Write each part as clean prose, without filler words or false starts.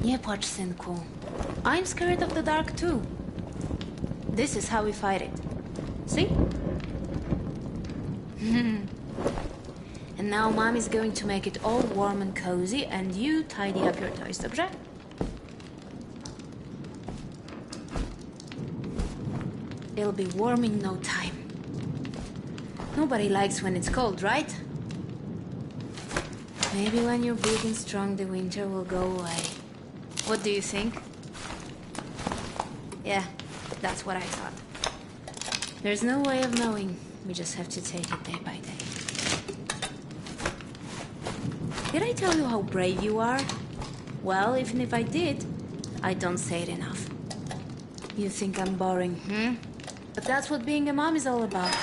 Nie płacz, synku. I'm scared of the dark too. This is how we fight it. See? And now Mom is going to make it all warm and cozy, and you tidy up your toys, dobrze? It'll be warm in no time. Nobody likes when it's cold, right? Maybe when you're big and strong, the winter will go away. What do you think? Yeah, that's what I thought. There's no way of knowing. We just have to take it day by day. Did I tell you how brave you are? Well, even if I did, I don't say it enough. You think I'm boring, But that's what being a mom is all about.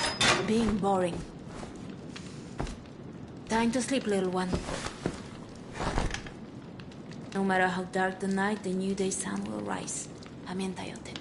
Being boring. Time to sleep, little one. No matter how dark the night, the new day sun will rise. Pamiętaj o tym.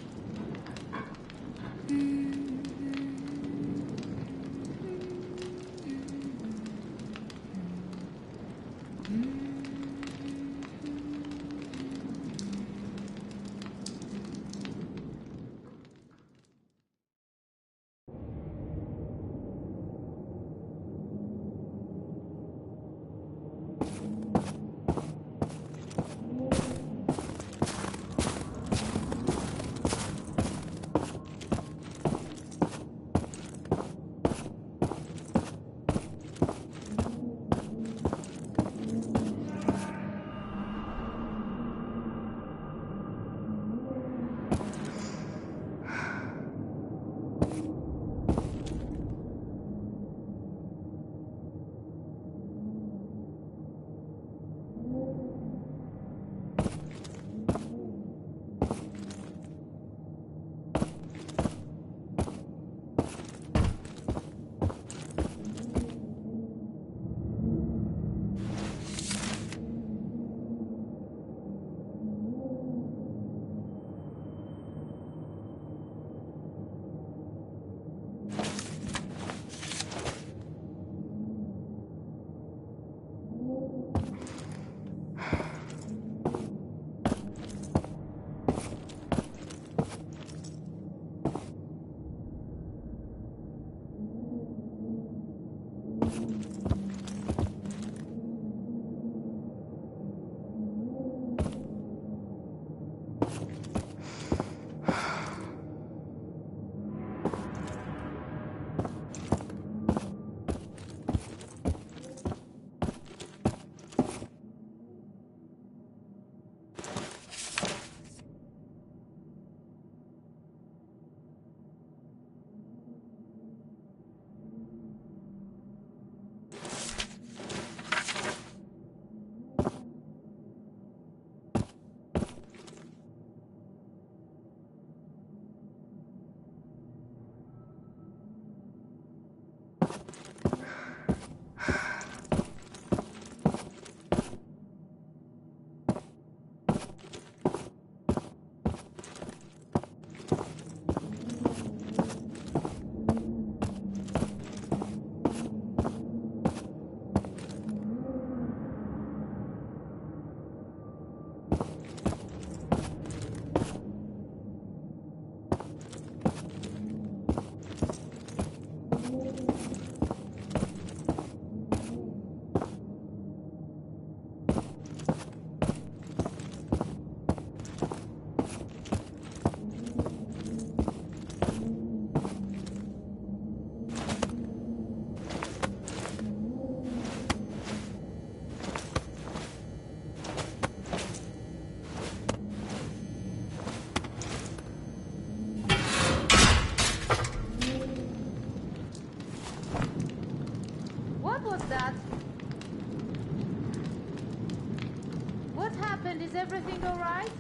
everything all right?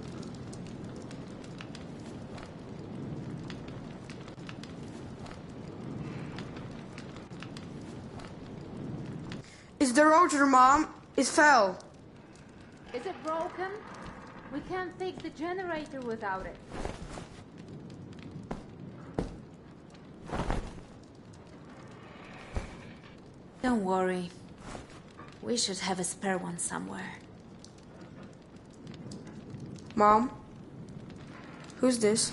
It's the rotor, Mom. It fell. Is it broken? We can't fix the generator without it. Don't worry. We should have a spare one somewhere. Mom? Who's this?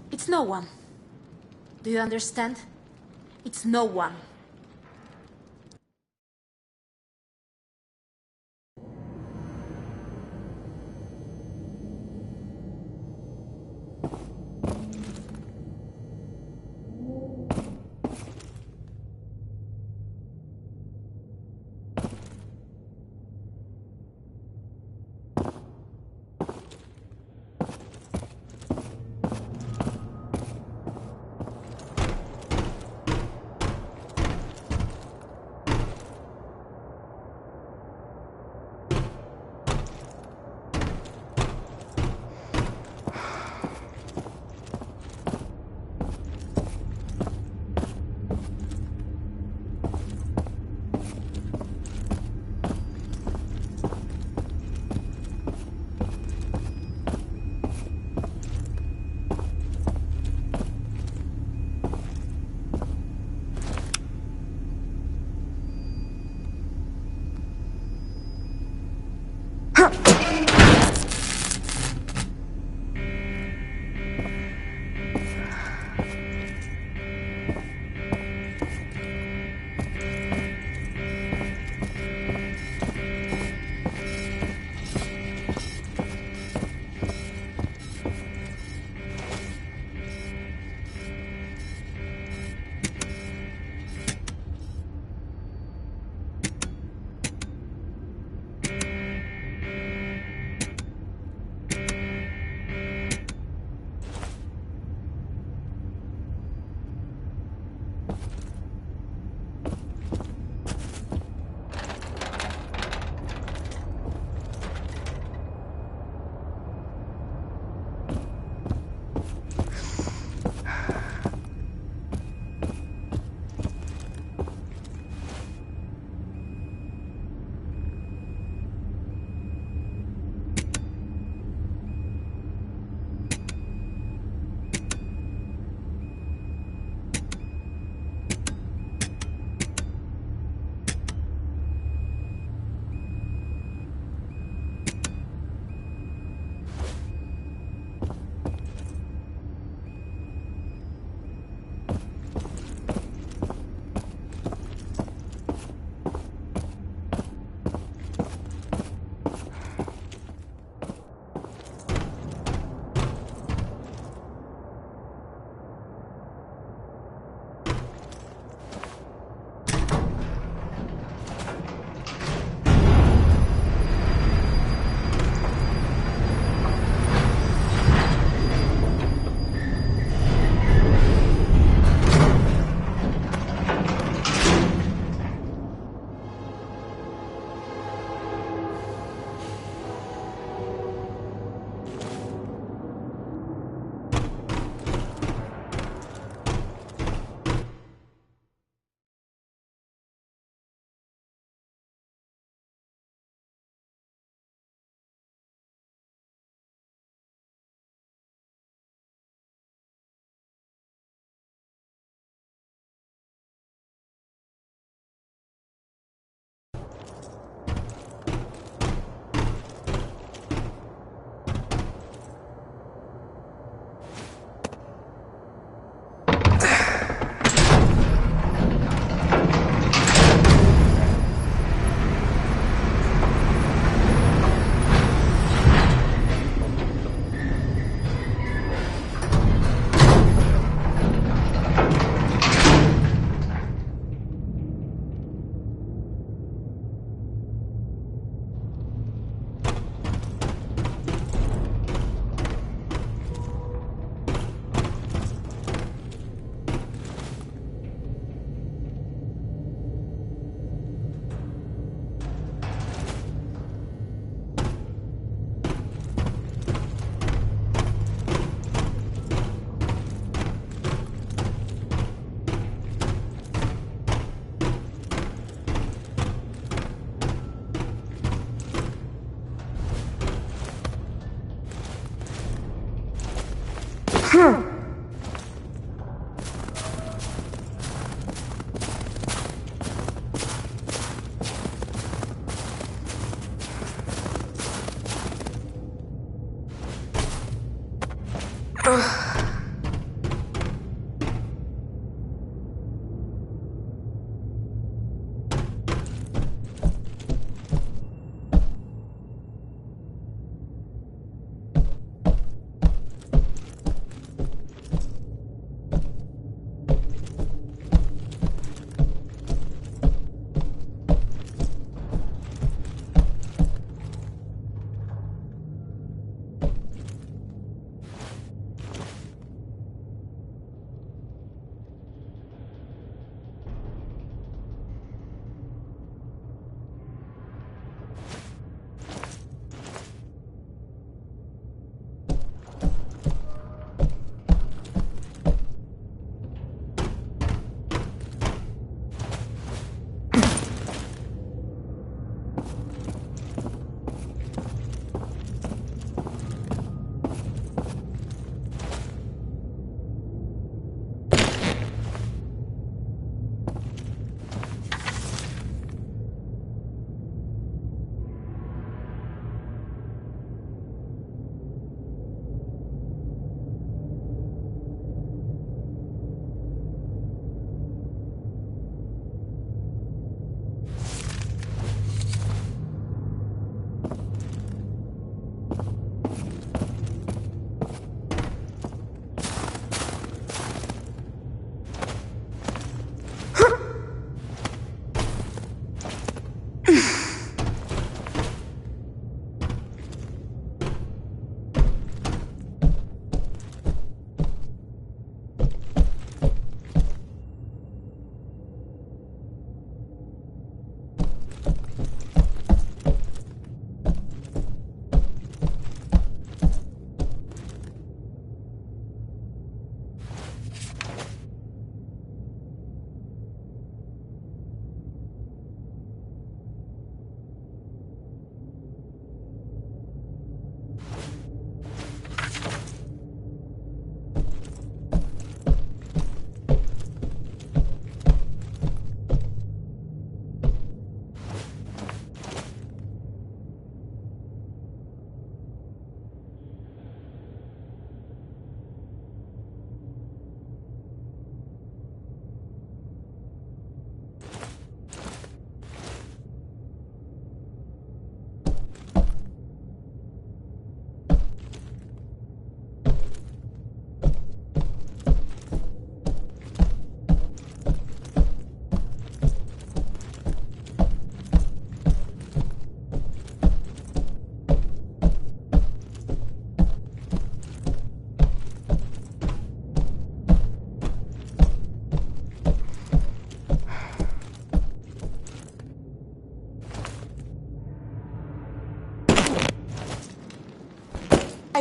It's no one. Do you understand? It's no one.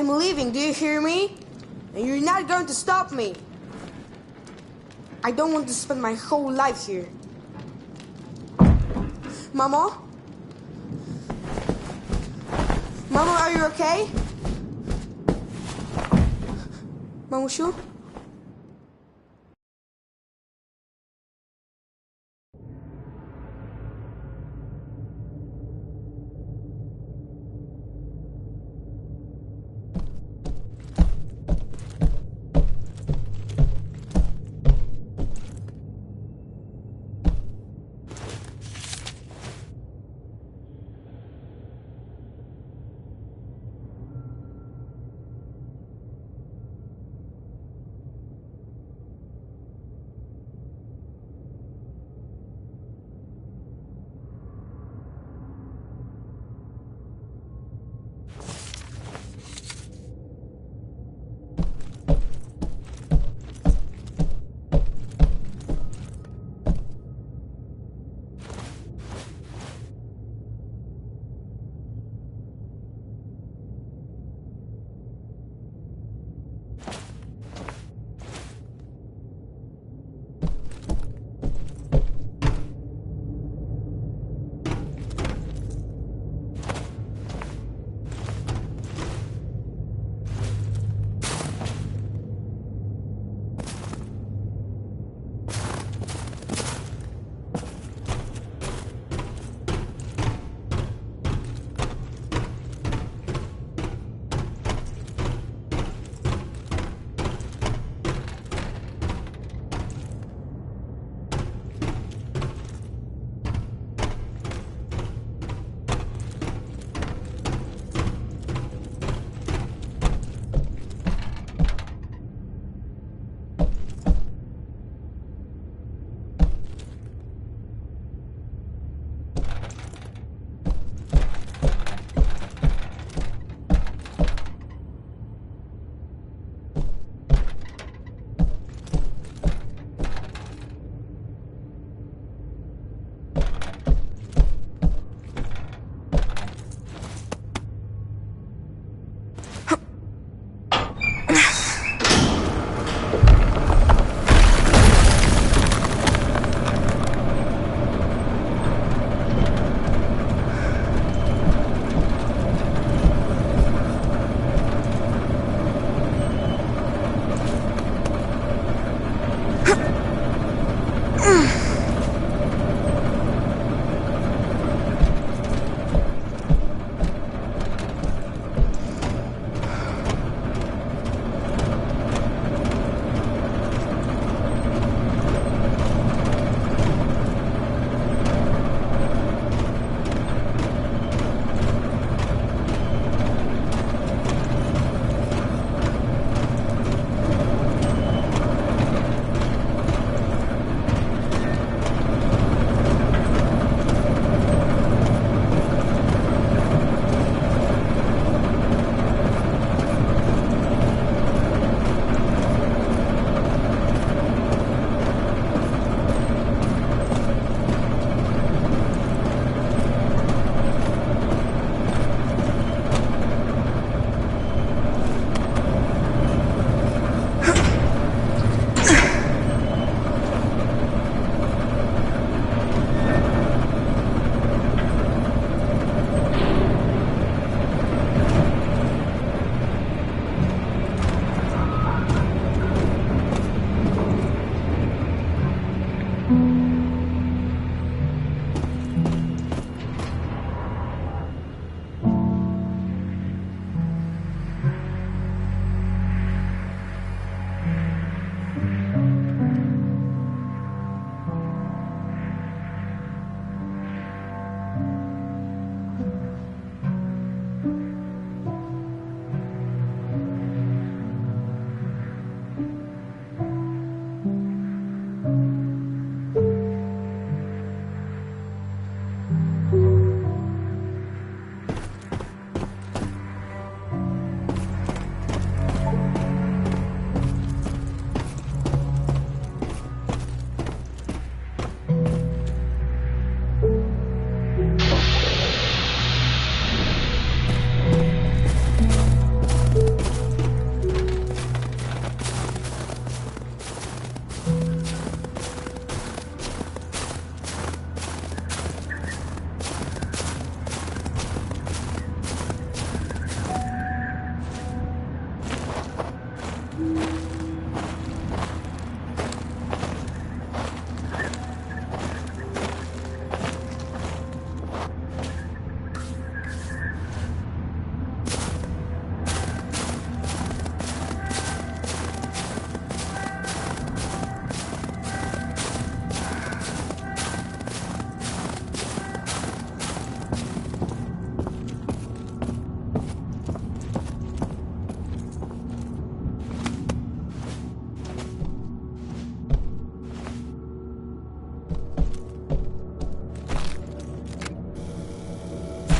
I'm leaving, do you hear me? And you're not going to stop me. I don't want to spend my whole life here. Mama? Mama, are you okay? Mamushu?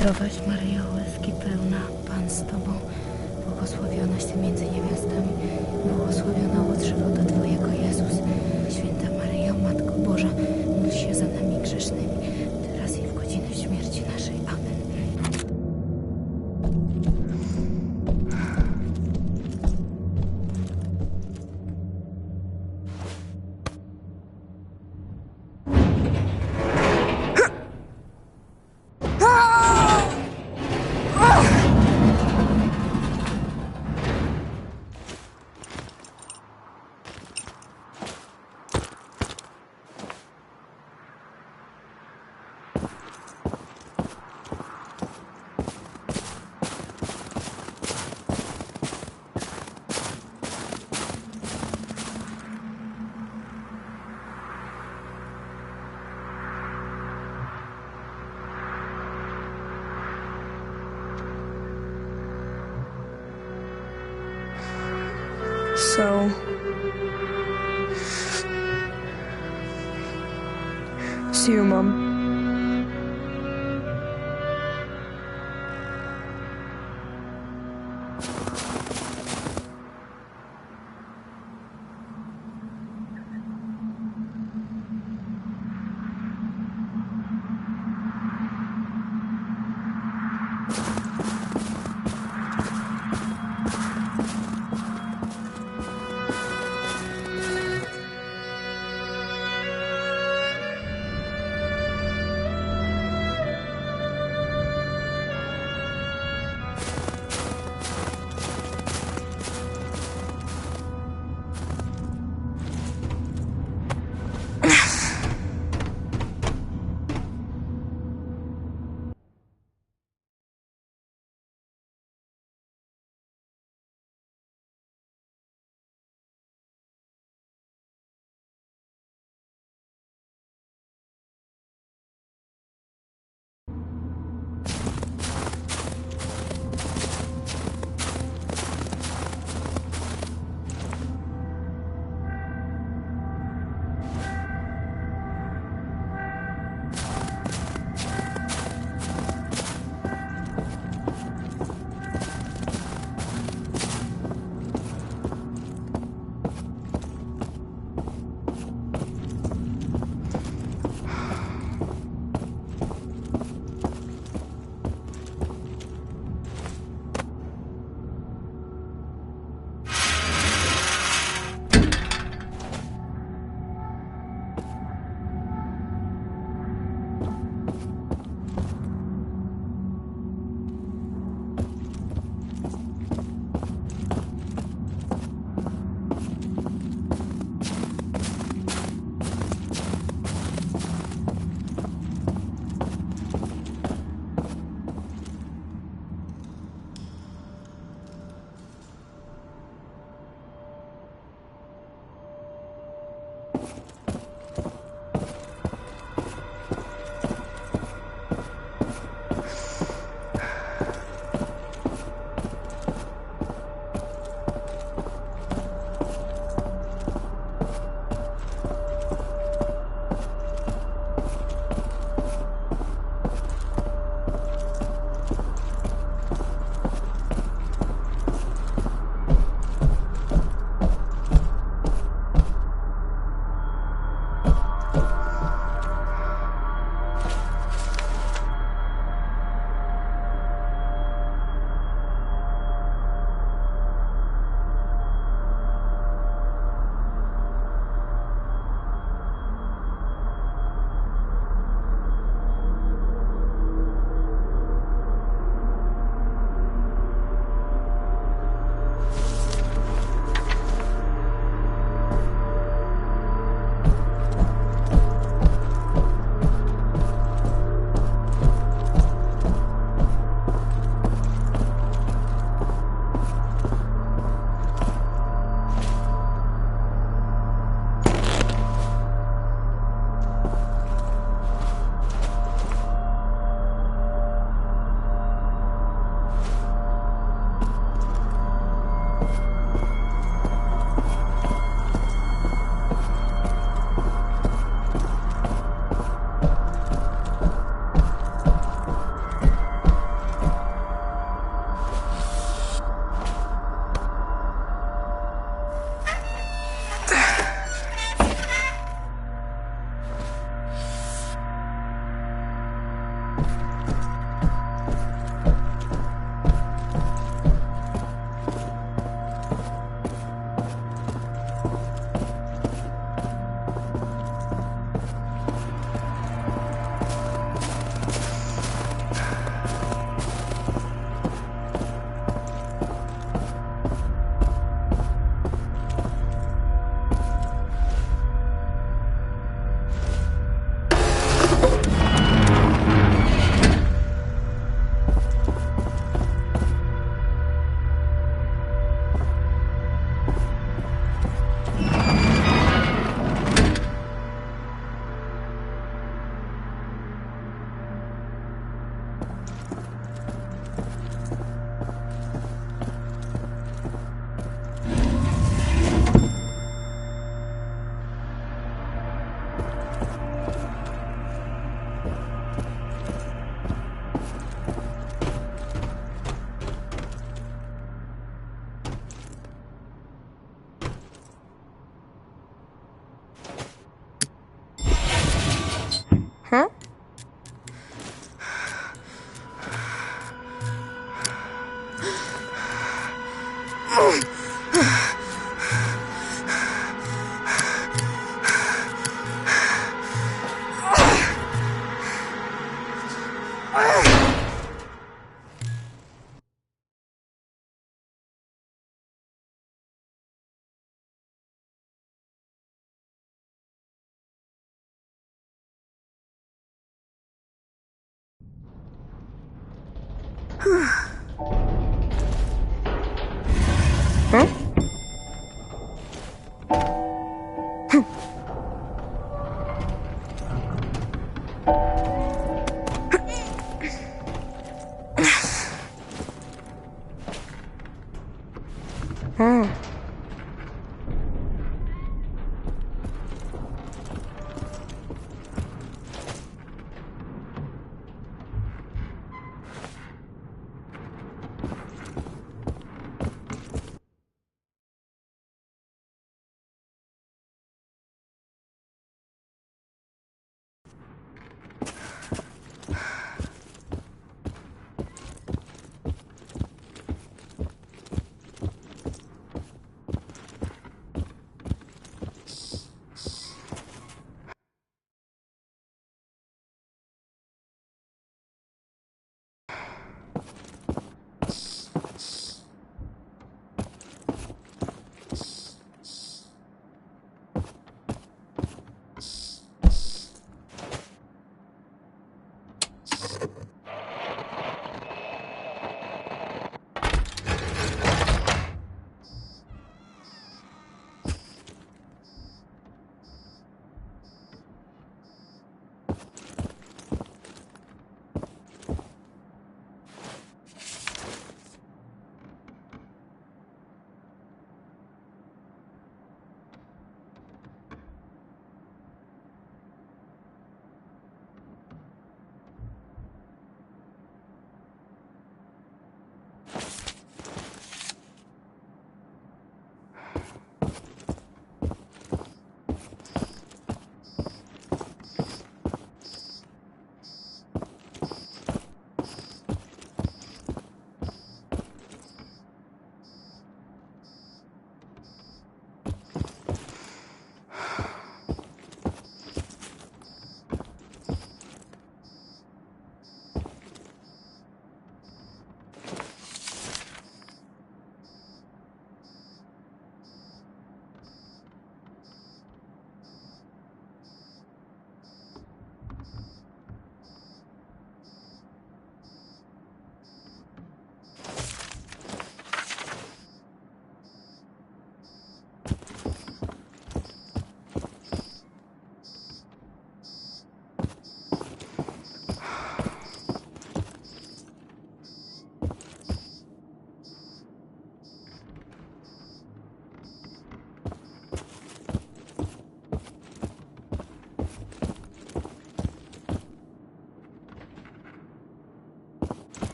Zdrowaś Maryjo, łaski pełna, Pan z Tobą, błogosławionaś Ty między niewiastami, błogosławiona owoc żywota Twojego, Jezus. Święta Maryjo, Matko Boża, módl się za nami grzesznymi, teraz i w godzinę śmierci naszej. Amen. So, see you, Mom.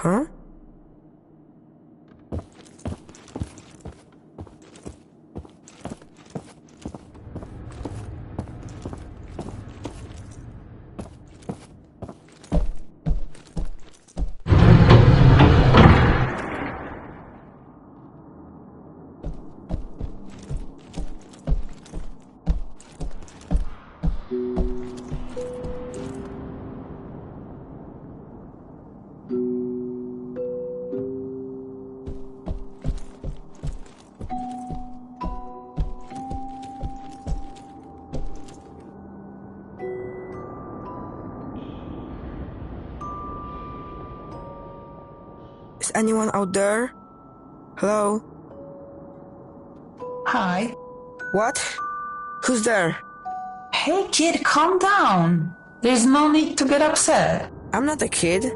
Huh? Is anyone out there? Hello? Hi. What? Who's there? Hey kid, calm down. There's no need to get upset. I'm not a kid.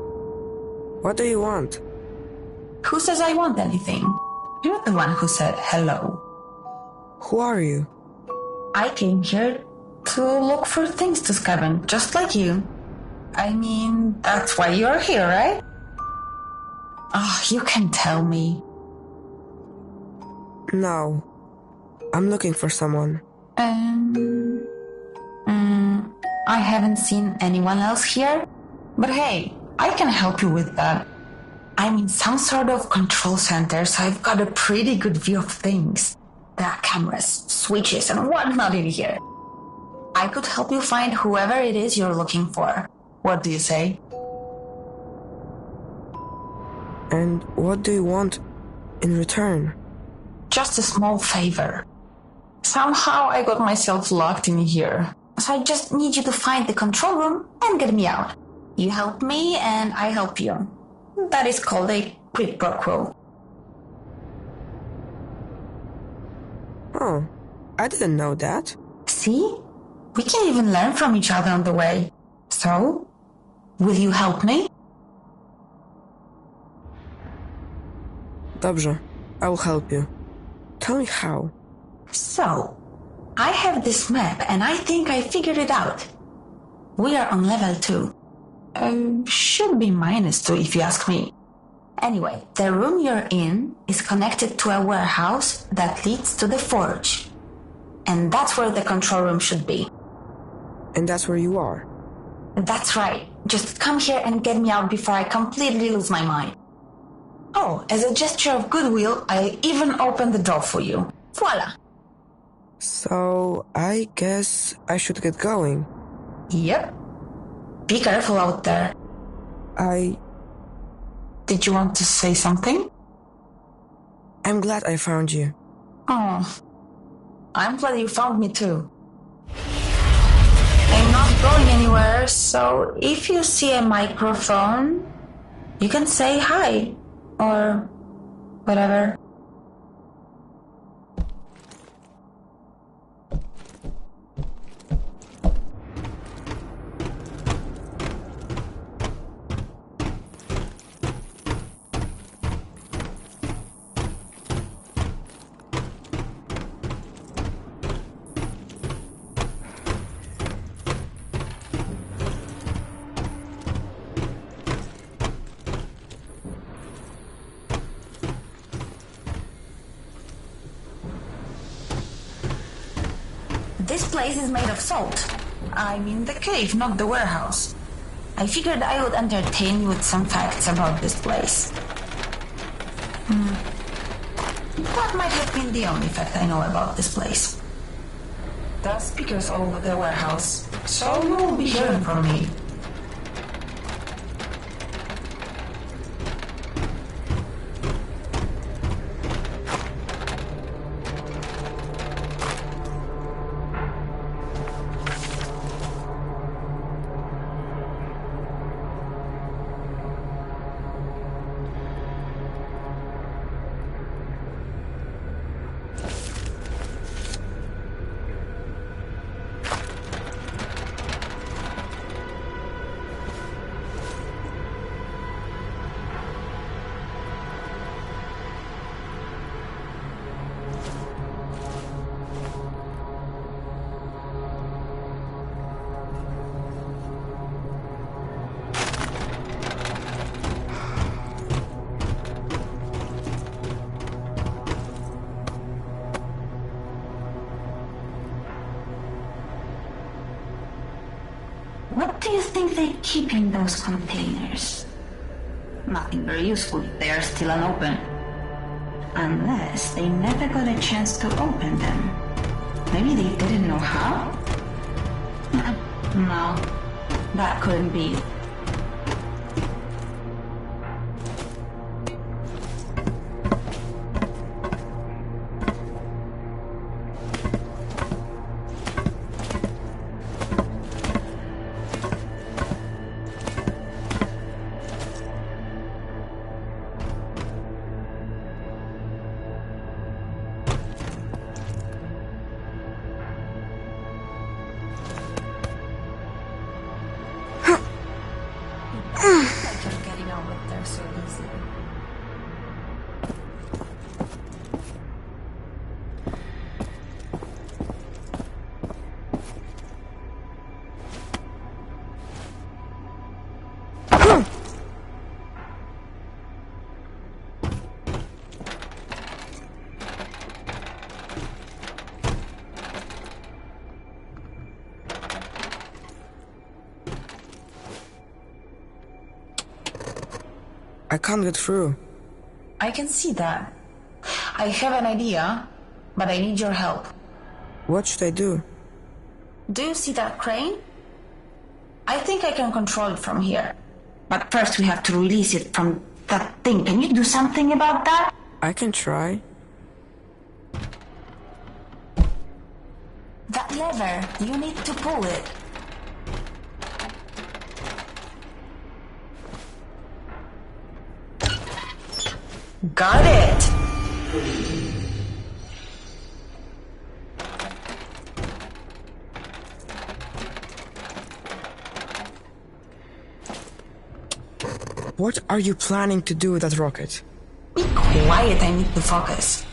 What do you want? Who says I want anything? You're the one who said hello. Who are you? I came here to look for things to scavenge, just like you. I mean, that's why you're here, right? Oh, you can tell me. No. I'm looking for someone. I haven't seen anyone else here. But hey, I can help you with that. I'm in some sort of control center, so I've got a pretty good view of things. There are cameras, switches, and whatnot in here. I could help you find whoever it is you're looking for. What do you say? And what do you want in return? Just a small favor. Somehow I got myself locked in here. So I just need you to find the control room and get me out. You help me and I help you. That is called a quid pro quo. Oh, I didn't know that. See? We can even learn from each other on the way. So, will you help me? Dobrze, I will help you. Tell me how. So, I have this map and I think I figured it out. We are on level 2. Should be -2 if you ask me. Anyway, the room you're in is connected to a warehouse that leads to the forge. And that's where the control room should be. And that's where you are. That's right. Just come here and get me out before I completely lose my mind. Oh, as a gesture of goodwill, I'll even open the door for you. Voila! So, I guess I should get going. Yep. Be careful out there. Did you want to say something? I'm glad I found you. Oh, I'm glad you found me too. I'm not going anywhere, so if you see a microphone, you can say hi, or whatever. This place is made of salt. I mean the cave, not the warehouse. I figured I would entertain you with some facts about this place. That might have been the only fact I know about this place. There are speakers all over the warehouse, so you will be hearing from me. What do you think they keep in those containers? Nothing very useful if they are still unopened. Unless they never got a chance to open them. Maybe they didn't know how? No, that couldn't be. So easy. I can't get through. I can see that. I have an idea, but I need your help. What should I do? Do you see that crane? I think I can control it from here. But first we have to release it from that thing. Can you do something about that? I can try. That lever, you need to pull it. Got it! What are you planning to do with that rocket? Be quiet, I need to focus.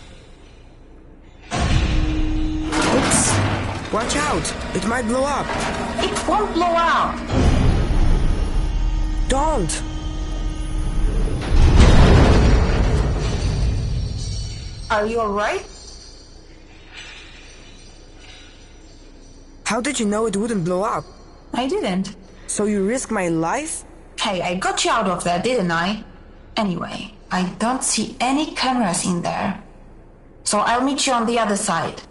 Oops! Watch out! It might blow up! It won't blow out! Don't! Are you alright? How did you know it wouldn't blow up? I didn't. So you risked my life? Hey, I got you out of there, didn't I? Anyway, I don't see any cameras in there. So I'll meet you on the other side.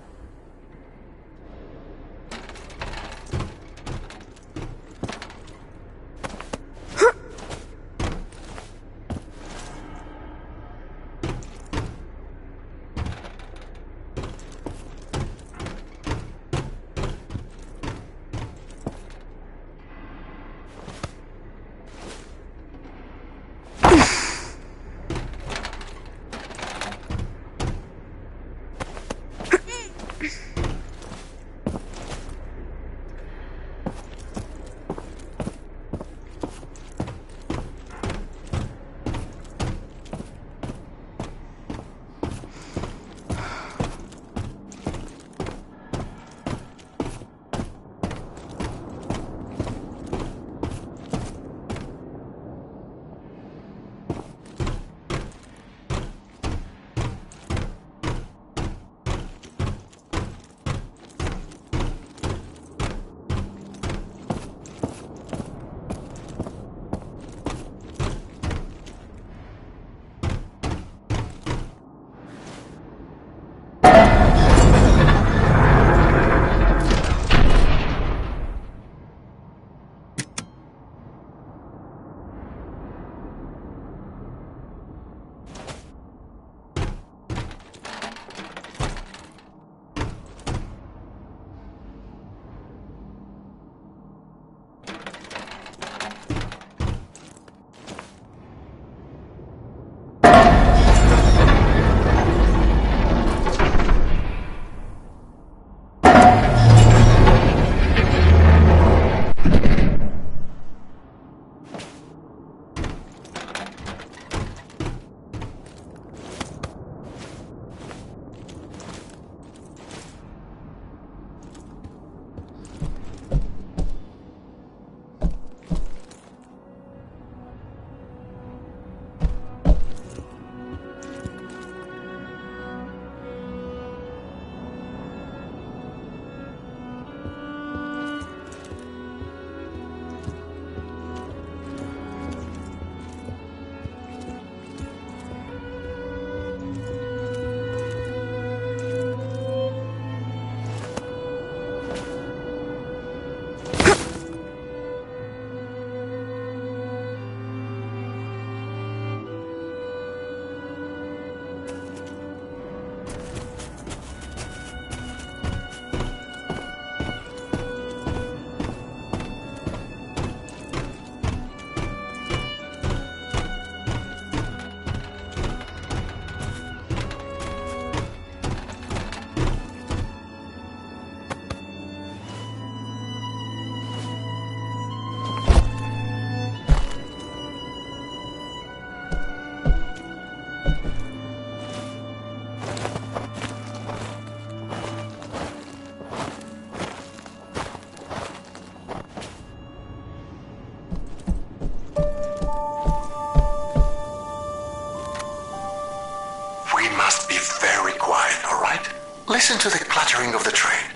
Listen to the clattering of the train.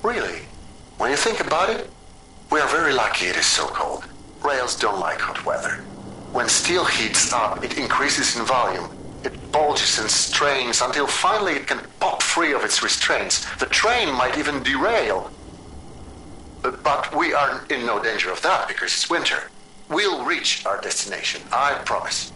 Really, when you think about it, we are very lucky it is so cold. Rails don't like hot weather. When steel heats up, it increases in volume. It bulges and strains until finally it can pop free of its restraints. The train might even derail. But we are in no danger of that because it's winter. We'll reach our destination, I promise.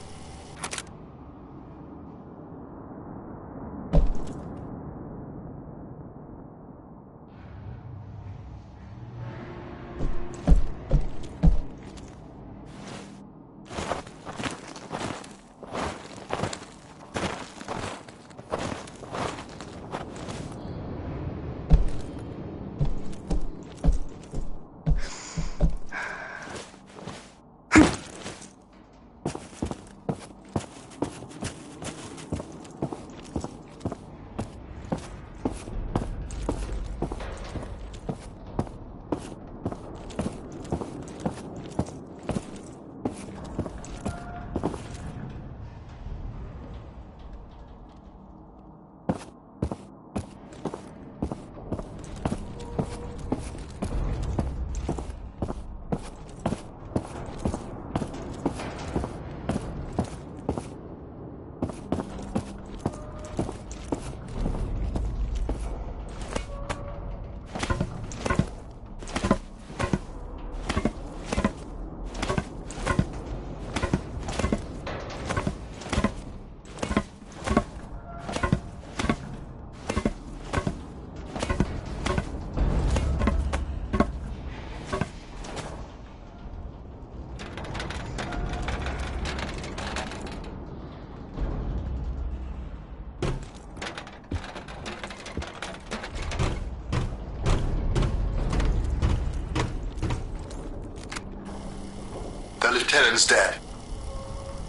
The lieutenant's dead.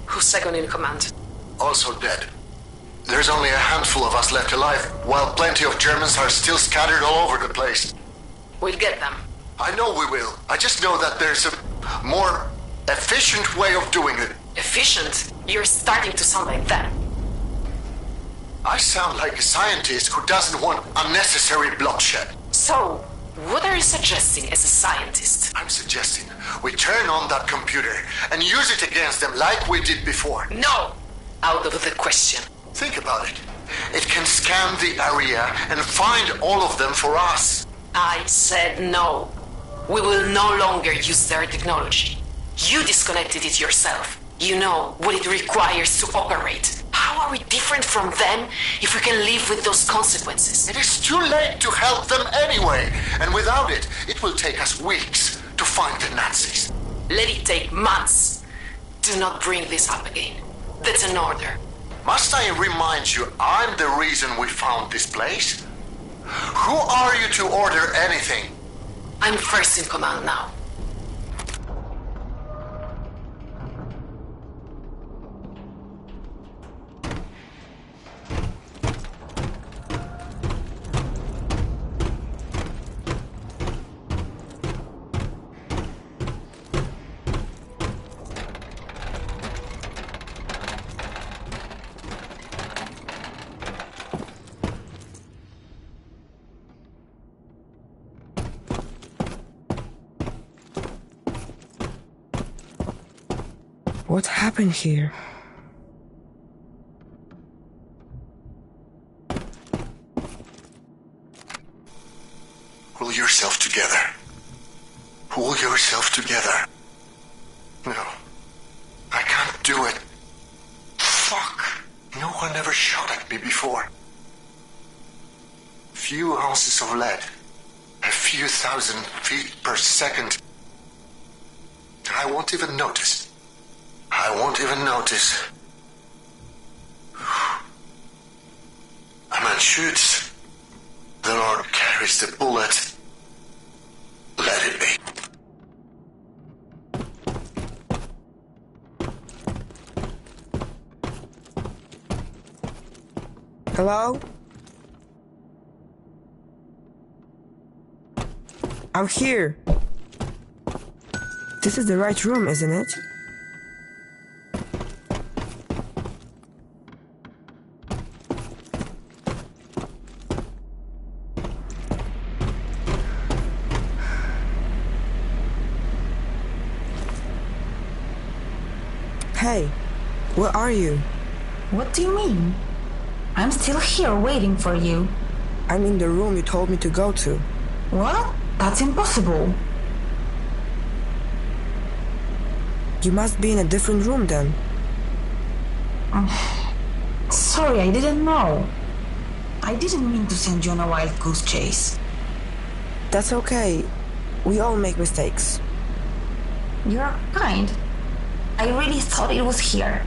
Who's second in command? Also dead. There's only a handful of us left alive, while plenty of Germans are still scattered all over the place. We'll get them. I know we will. I just know that there's a more efficient way of doing it. Efficient? You're starting to sound like that. I sound like a scientist who doesn't want unnecessary bloodshed. So, what are you suggesting as a scientist? I'm suggesting we turn on that computer and use it against them like we did before. No! Out of the question. Think about it. It can scan the area and find all of them for us. I said no. We will no longer use their technology. You disconnected it yourself. You know what it requires to operate. How are we different from them if we can live with those consequences? It is too late to help them anyway, and without it, it will take us weeks to find the Nazis. Let it take months. Do not bring this up again. That's an order. Must I remind you, I'm the reason we found this place? Who are you to order anything? I'm first in command now. What happened here? Pull yourself together. Pull yourself together. No. I can't do it. Fuck. No one ever shot at me before. Few ounces of lead. A few thousand feet per second. I won't even notice. I won't even notice. A man shoots. The Lord carries the bullet. Let it be. Hello? I'm here. This is the right room, isn't it? Hey, where are you? What do you mean? I'm still here waiting for you. I'm in the room you told me to go to. What? That's impossible. You must be in a different room then. Sorry, I didn't know. I didn't mean to send you on a wild goose chase. That's okay. We all make mistakes. You're kind. I really thought it was here.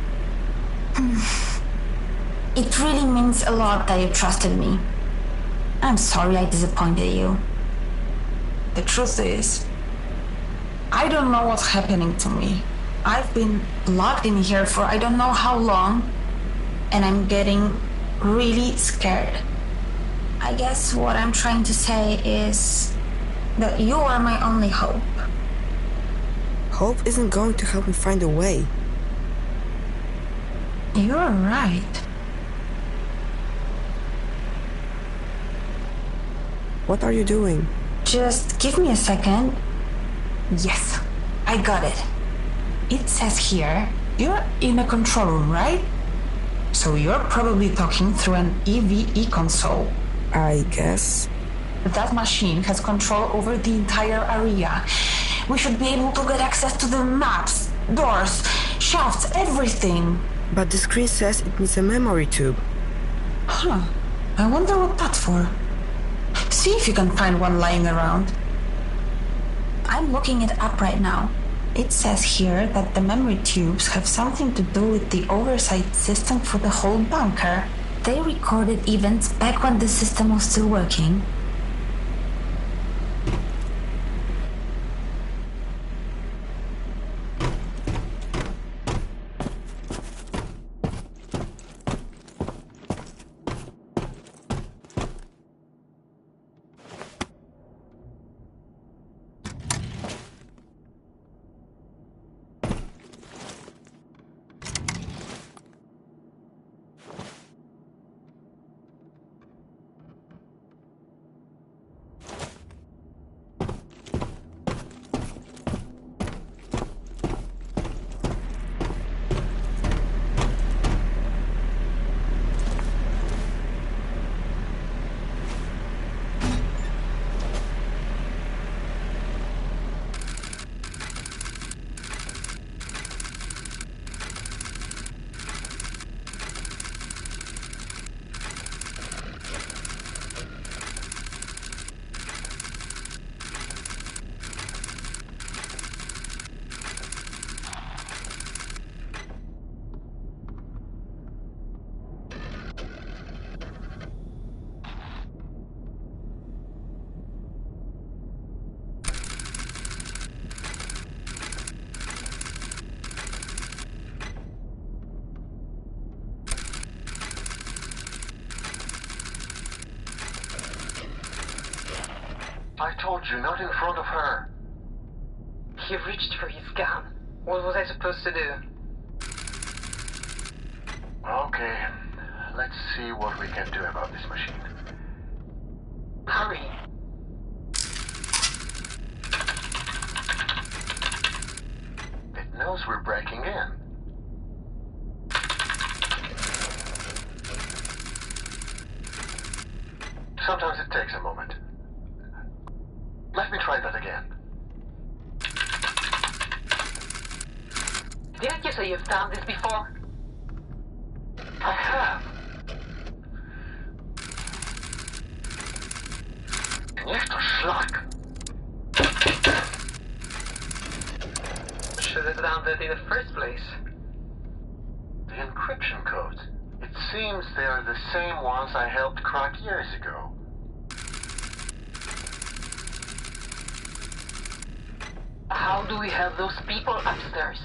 It really means a lot that you trusted me. I'm sorry I disappointed you. The truth is, I don't know what's happening to me. I've been locked in here for I don't know how long, and I'm getting really scared. I guess what I'm trying to say is that you are my only hope. Hope isn't going to help me find a way. You're right. What are you doing? Just give me a second. Yes, I got it. It says here, you're in a control room, right? So you're probably talking through an EVE console. I guess. That machine has control over the entire area. We should be able to get access to the maps, doors, shafts, everything. But the screen says it needs a memory tube. Huh. I wonder what that's for. See if you can find one lying around. I'm looking it up right now. It says here that the memory tubes have something to do with the oversight system for the whole bunker. They recorded events back when the system was still working. I told you, not in front of her. He reached for his gun. What was I supposed to do? Okay, let's see what we can do about this machine. Hurry. It knows we're breaking in. Sometimes it takes a moment. Let me try that again. Didn't you say you've done this before? I have. Niech to szlak. Should have done that in the first place. The encryption codes. It seems they are the same ones I helped crack years ago. How do we have those people upstairs?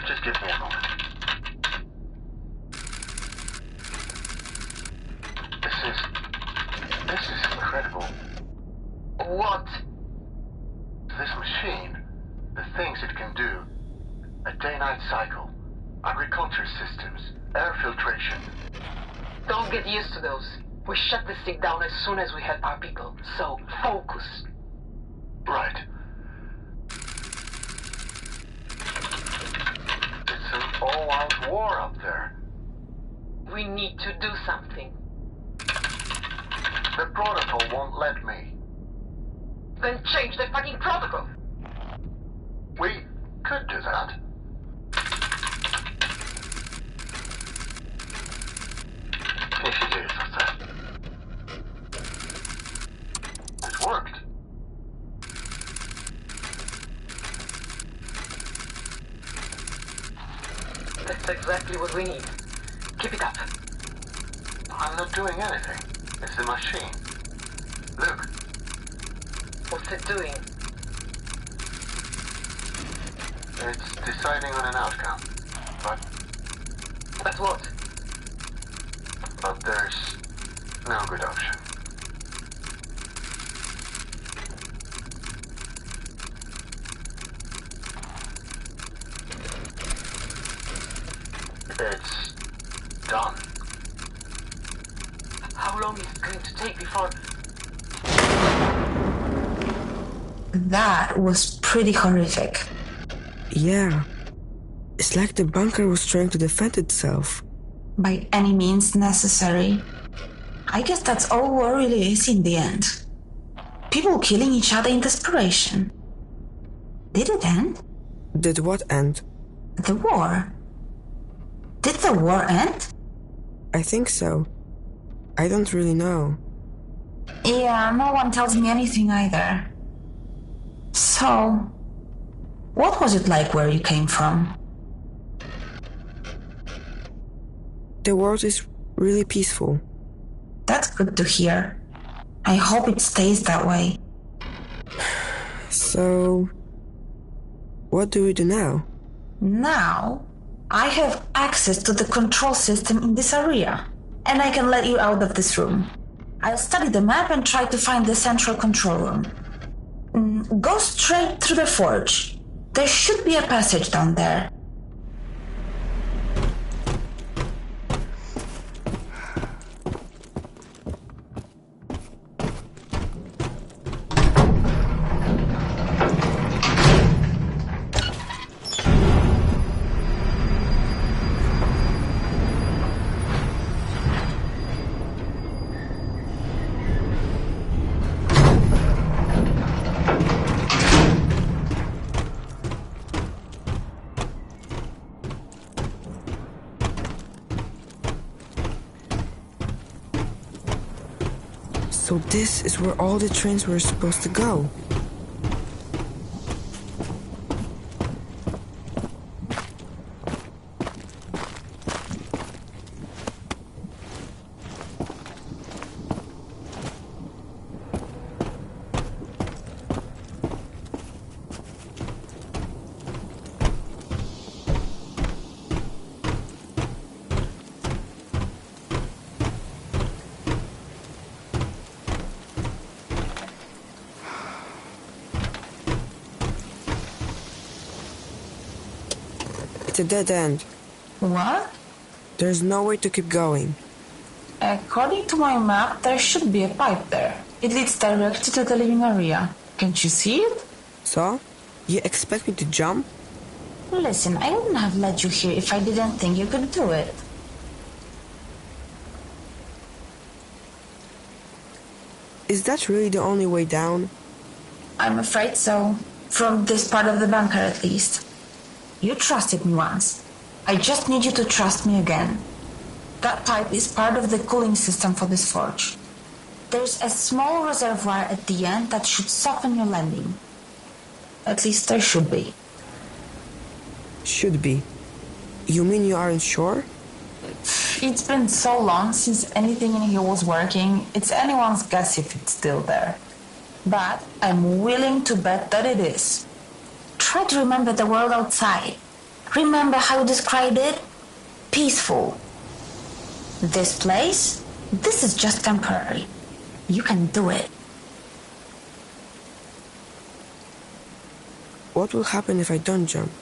Just give me a moment. This is incredible. What? This machine, the things it can do, a day-night cycle, agriculture systems, air filtration. Don't get used to those. We shut this thing down as soon as we help our people. So, focus. Right. It's an all-out war up there. We need to do something. The protocol won't let me. Then change the fucking protocol. We could do that. If it is, what's that? It worked. That's exactly what we need. Keep it up. I'm not doing anything. It's the machine. Look, What's it doing? it's deciding on an outcome. But what? But there's no good option. It's done. How long is it going to take before... That was pretty horrific. Yeah. It's like the bunker was trying to defend itself. By any means necessary. I guess that's all war really is in the end. People killing each other in desperation. Did it end? Did what end? The war. Did the war end? I think so. I don't really know. Yeah, no one tells me anything either. So, what was it like where you came from? The world is really peaceful. That's good to hear. I hope it stays that way. So, what do we do now? Now, I have access to the control system in this area, and I can let you out of this room. I'll study the map and try to find the central control room. Go straight through the forge. There should be a passage down there. So this is where all the trains were supposed to go. It's a dead end. What? There's no way to keep going. According to my map, there should be a pipe there. It leads directly to the living area. Can't you see it? So? You expect me to jump? Listen, I wouldn't have let you here if I didn't think you could do it. Is that really the only way down? I'm afraid so. From this part of the bunker, at least. You trusted me once. I just need you to trust me again. That pipe is part of the cooling system for this forge. There's a small reservoir at the end that should soften your landing. At least there should be. Should be. You mean you aren't sure? It's been so long since anything in here was working, it's anyone's guess if it's still there. But I'm willing to bet that it is. Try to remember the world outside. Remember how you described it? Peaceful. This place? This is just temporary. You can do it. What will happen if I don't jump?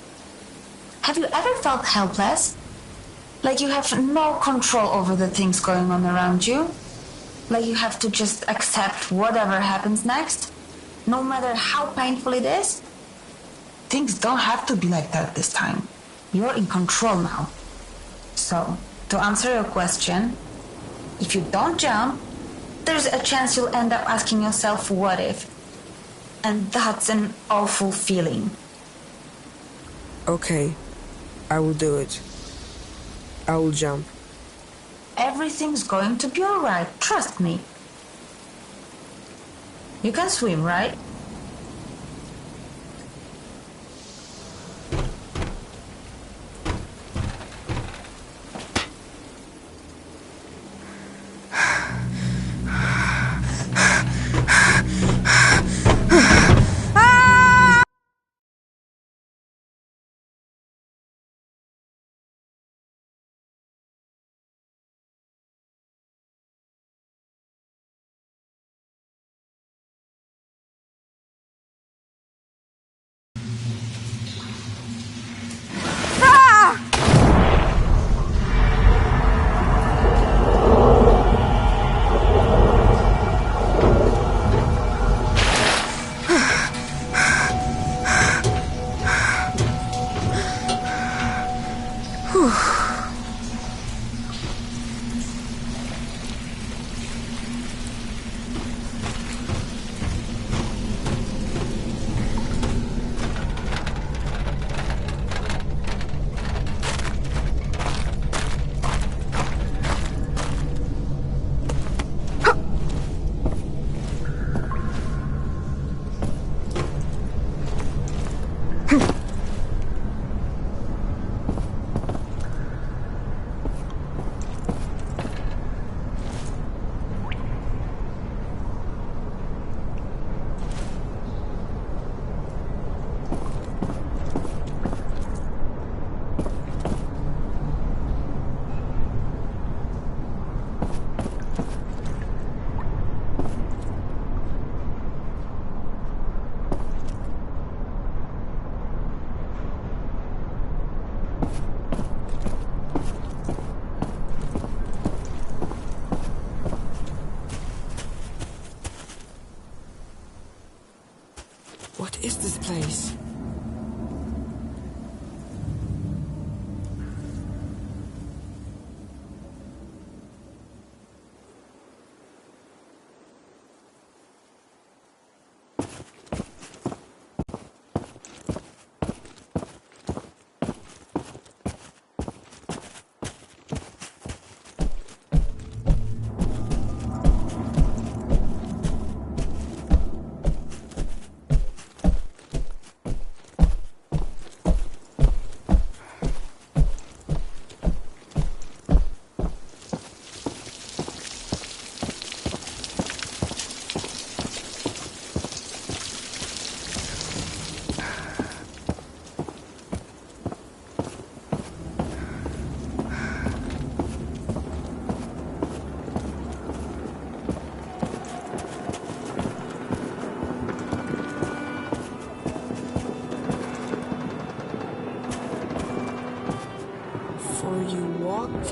Have you ever felt helpless? Like you have no control over the things going on around you? Like you have to just accept whatever happens next? No matter how painful it is? Things don't have to be like that this time. You're in control now. So, to answer your question, if you don't jump, there's a chance you'll end up asking yourself, what if? And that's an awful feeling. Okay, I will do it. I will jump. Everything's going to be alright, trust me. You can swim, right?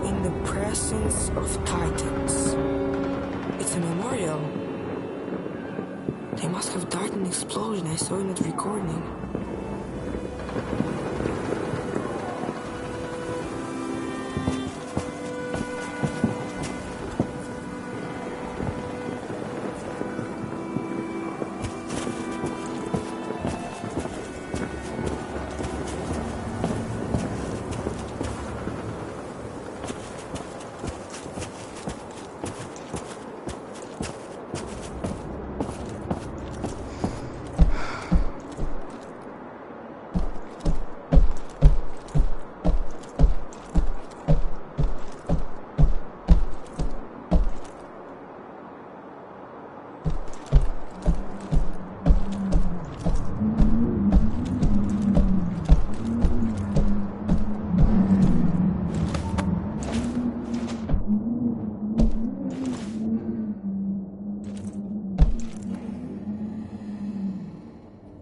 in the presence of Titans. It's a memorial. They must have died in an explosion I saw in that recording.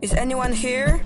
Is anyone here?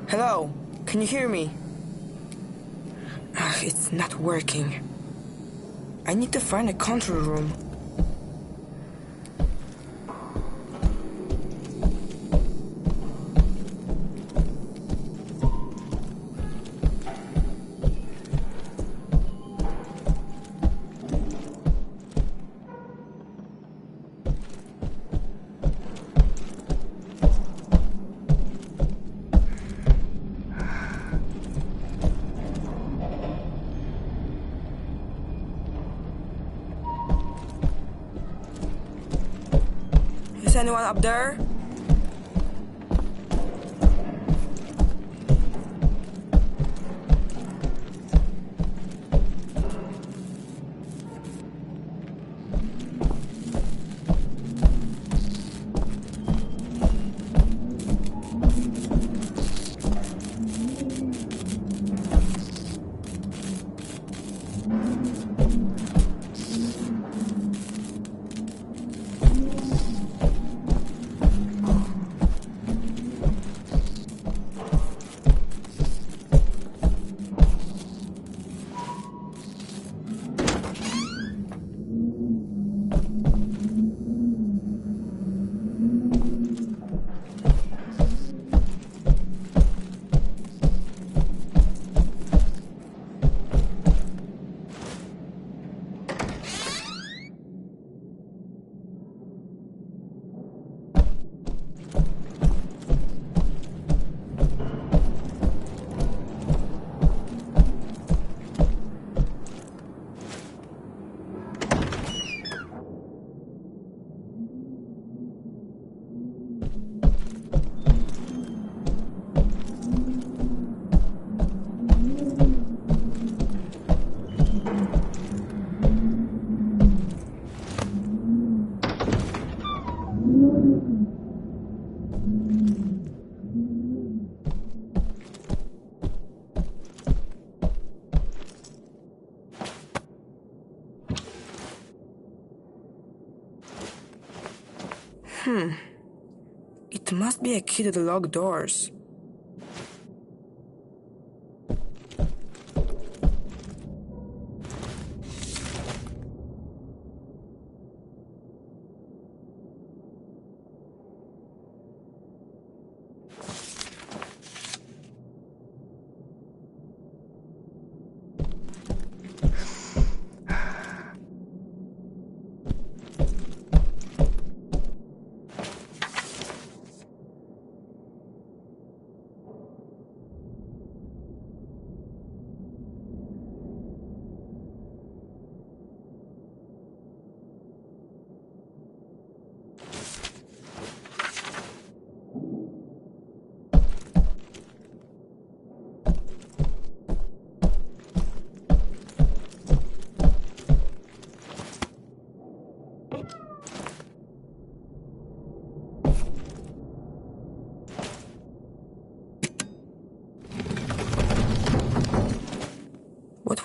Hello, can you hear me? It's not working. I need to find a control room. Is anyone up there? It must be a key to the locked doors.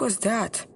was that?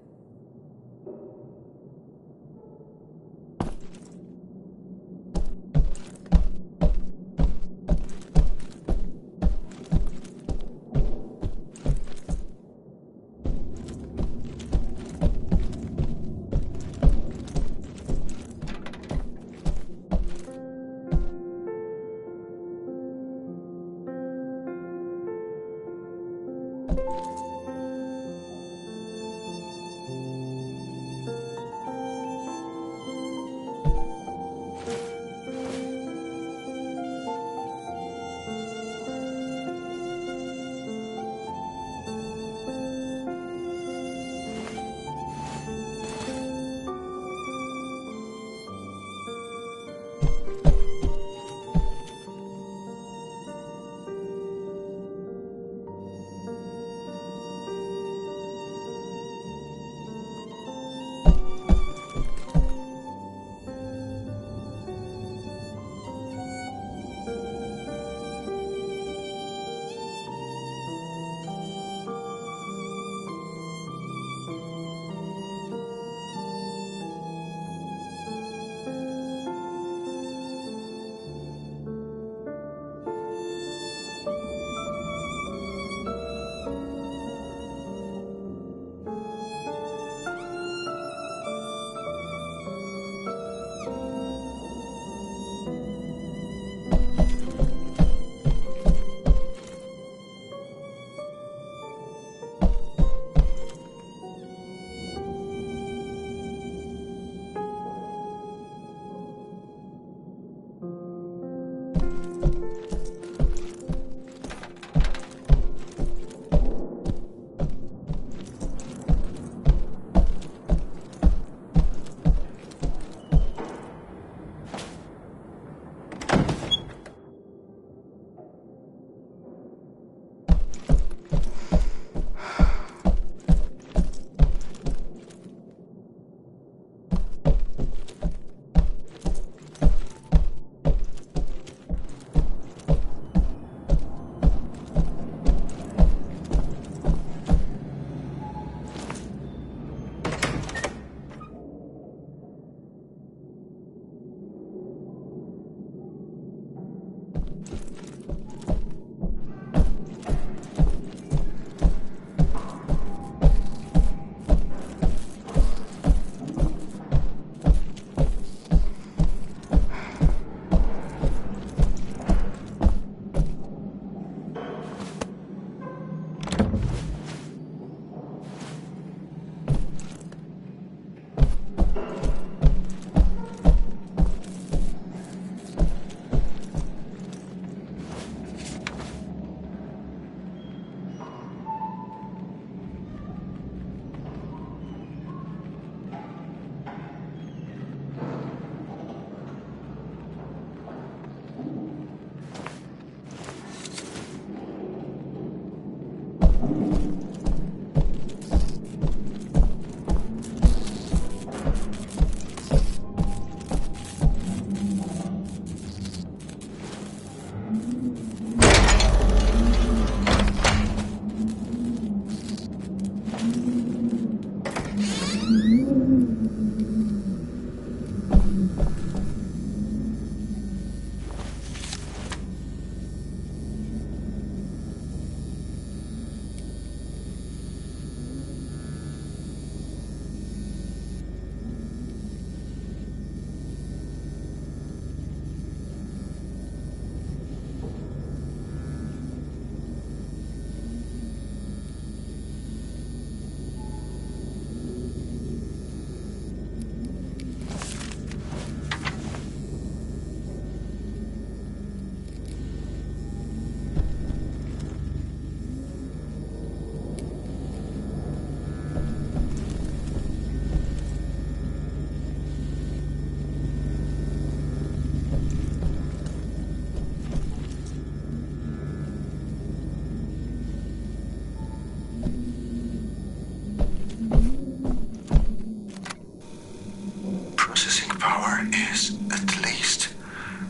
is at least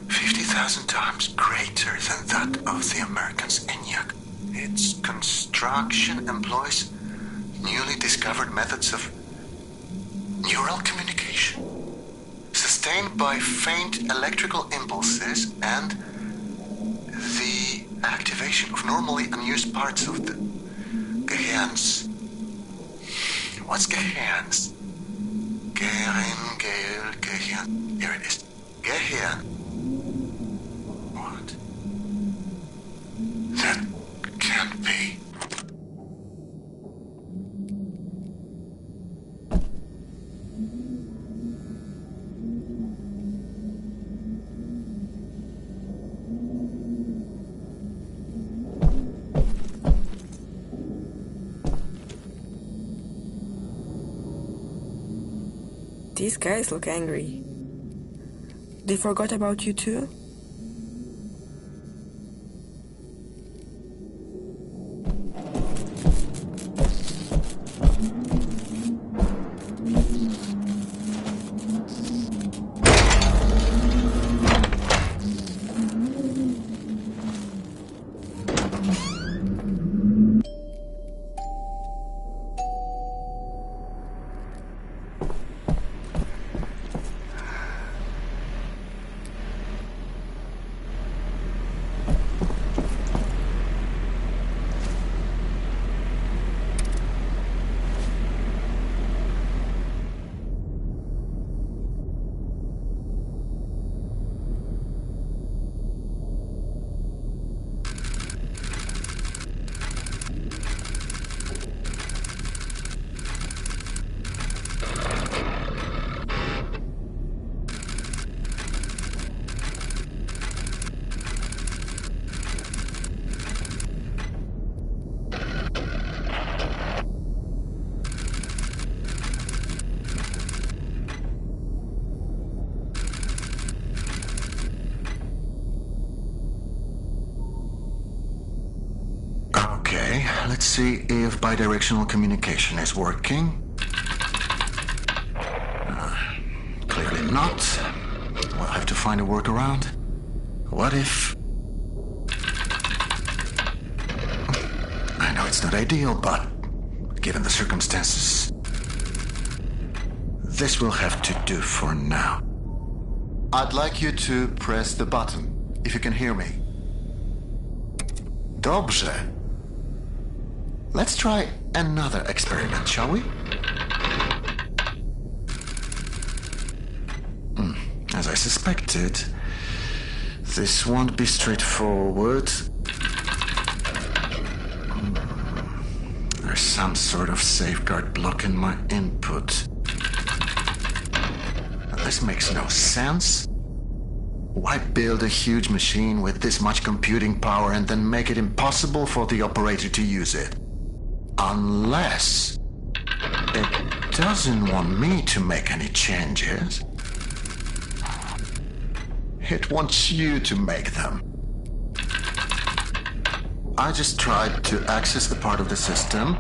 50,000 times greater than that of the American's ENIAC. Its construction employs newly discovered methods of neural communication, sustained by faint electrical impulses and the activation of normally unused parts of the Gehirns. What's Gehirns? Gehirn. Here it is. Gehirn. What? That can't be. These guys look angry. They forgot about you too? Let's see if bidirectional communication is working. Clearly not. We'll have to find a workaround. What if... I know it's not ideal, but given the circumstances, this will have to do for now. I'd like you to press the button, if you can hear me. Dobrze. Let's try another experiment, shall we? As I suspected, this won't be straightforward. There's some sort of safeguard blocking my input. This makes no sense. Why build a huge machine with this much computing power and then make it impossible for the operator to use it? Unless it doesn't want me to make any changes. It wants you to make them. I just tried to access the part of the system.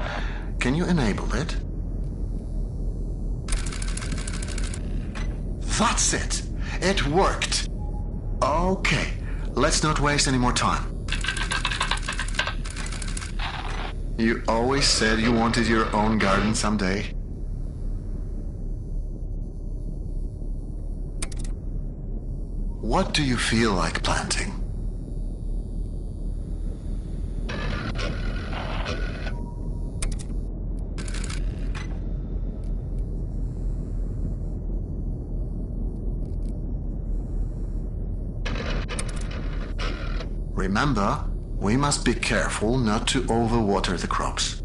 Can you enable it? That's it! It worked! Okay, let's not waste any more time. You always said you wanted your own garden someday. What do you feel like planting? Remember, we must be careful not to overwater the crops.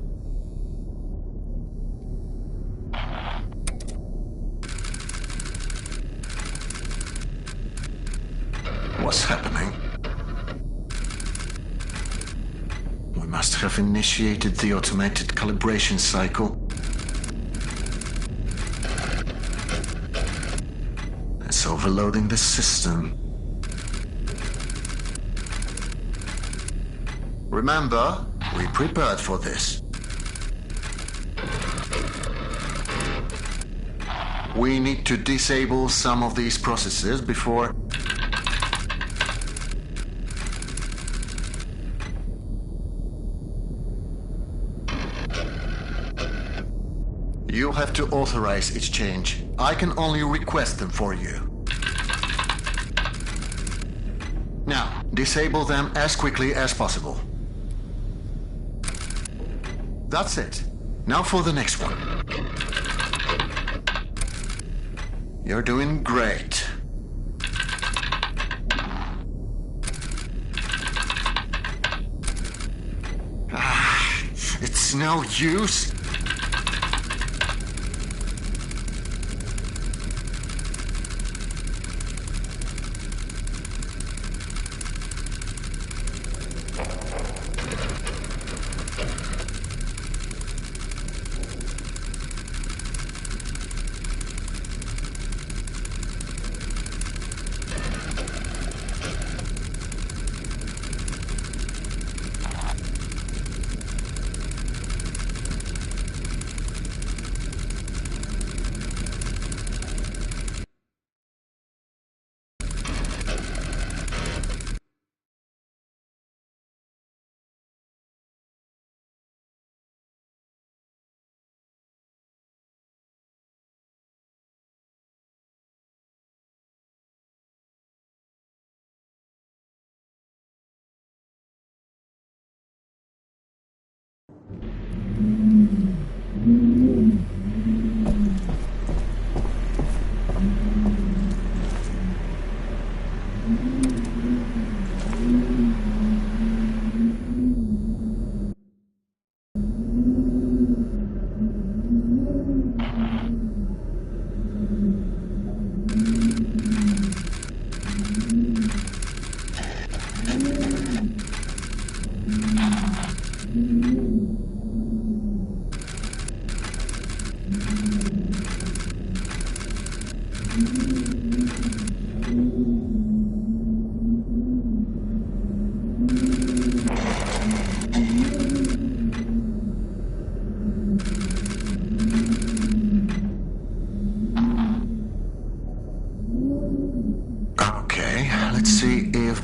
What's happening? We must have initiated the automated calibration cycle. It's overloading the system. Remember, we prepared for this. We need to disable some of these processes before... You'll have to authorize each change. I can only request them for you. Now, disable them as quickly as possible. That's it. Now for the next one. You're doing great. It's no use.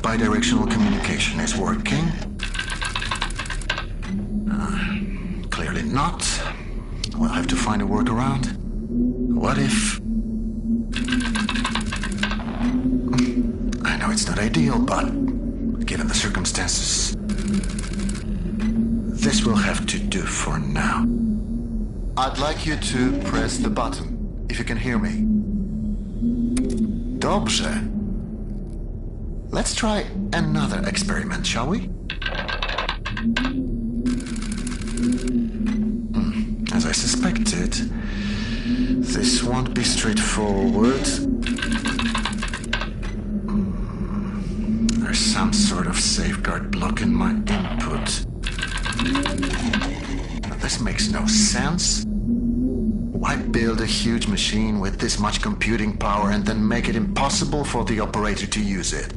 Bidirectional communication is working. Clearly not. We'll have to find a workaround. What if... I know it's not ideal, but given the circumstances, this will have to do for now. I'd like you to press the button, if you can hear me. Dobrze. Let's try another experiment, shall we? As I suspected, this won't be straightforward. There's some sort of safeguard blocking my input. This makes no sense. Why build a huge machine with this much computing power and then make it impossible for the operator to use it?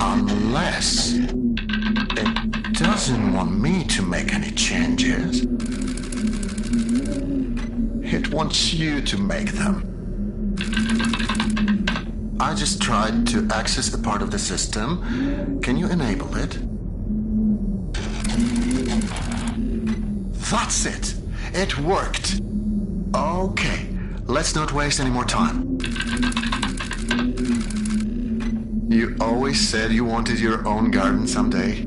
Unless it doesn't want me to make any changes. It wants you to make them. I just tried to access a part of the system. Can you enable it? That's it. It worked. Okay, let's not waste any more time. You always said you wanted your own garden someday.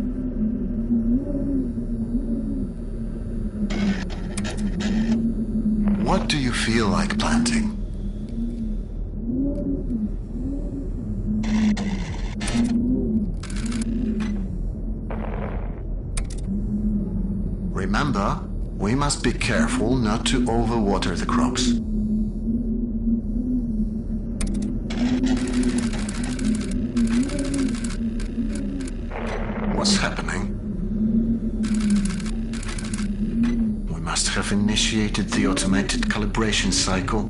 What do you feel like planting? Remember, we must be careful not to overwater the crops. What's happening? We must have initiated the automated calibration cycle.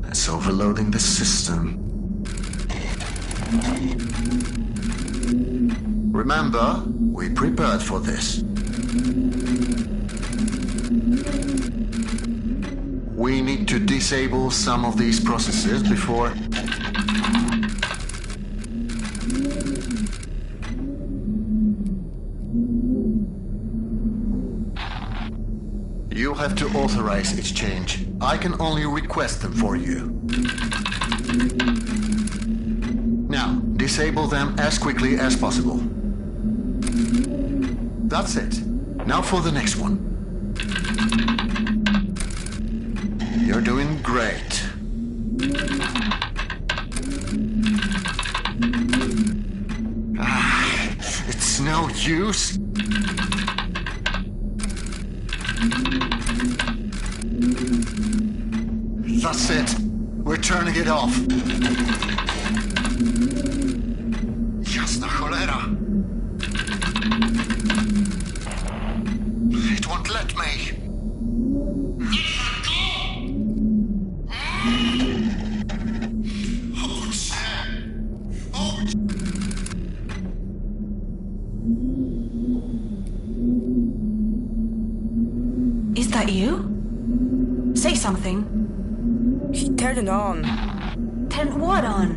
It's overloading the system. Remember, we prepared for this. We need to disable some of these processes before... authorize its change. I can only request them for you. Now, disable them as quickly as possible. That's it. Now for the next one. You're doing great. It's no use. That's it. We're turning it off. Jasna cholera. It won't let me. Is that you? Say something. He turned it on. Turn what on?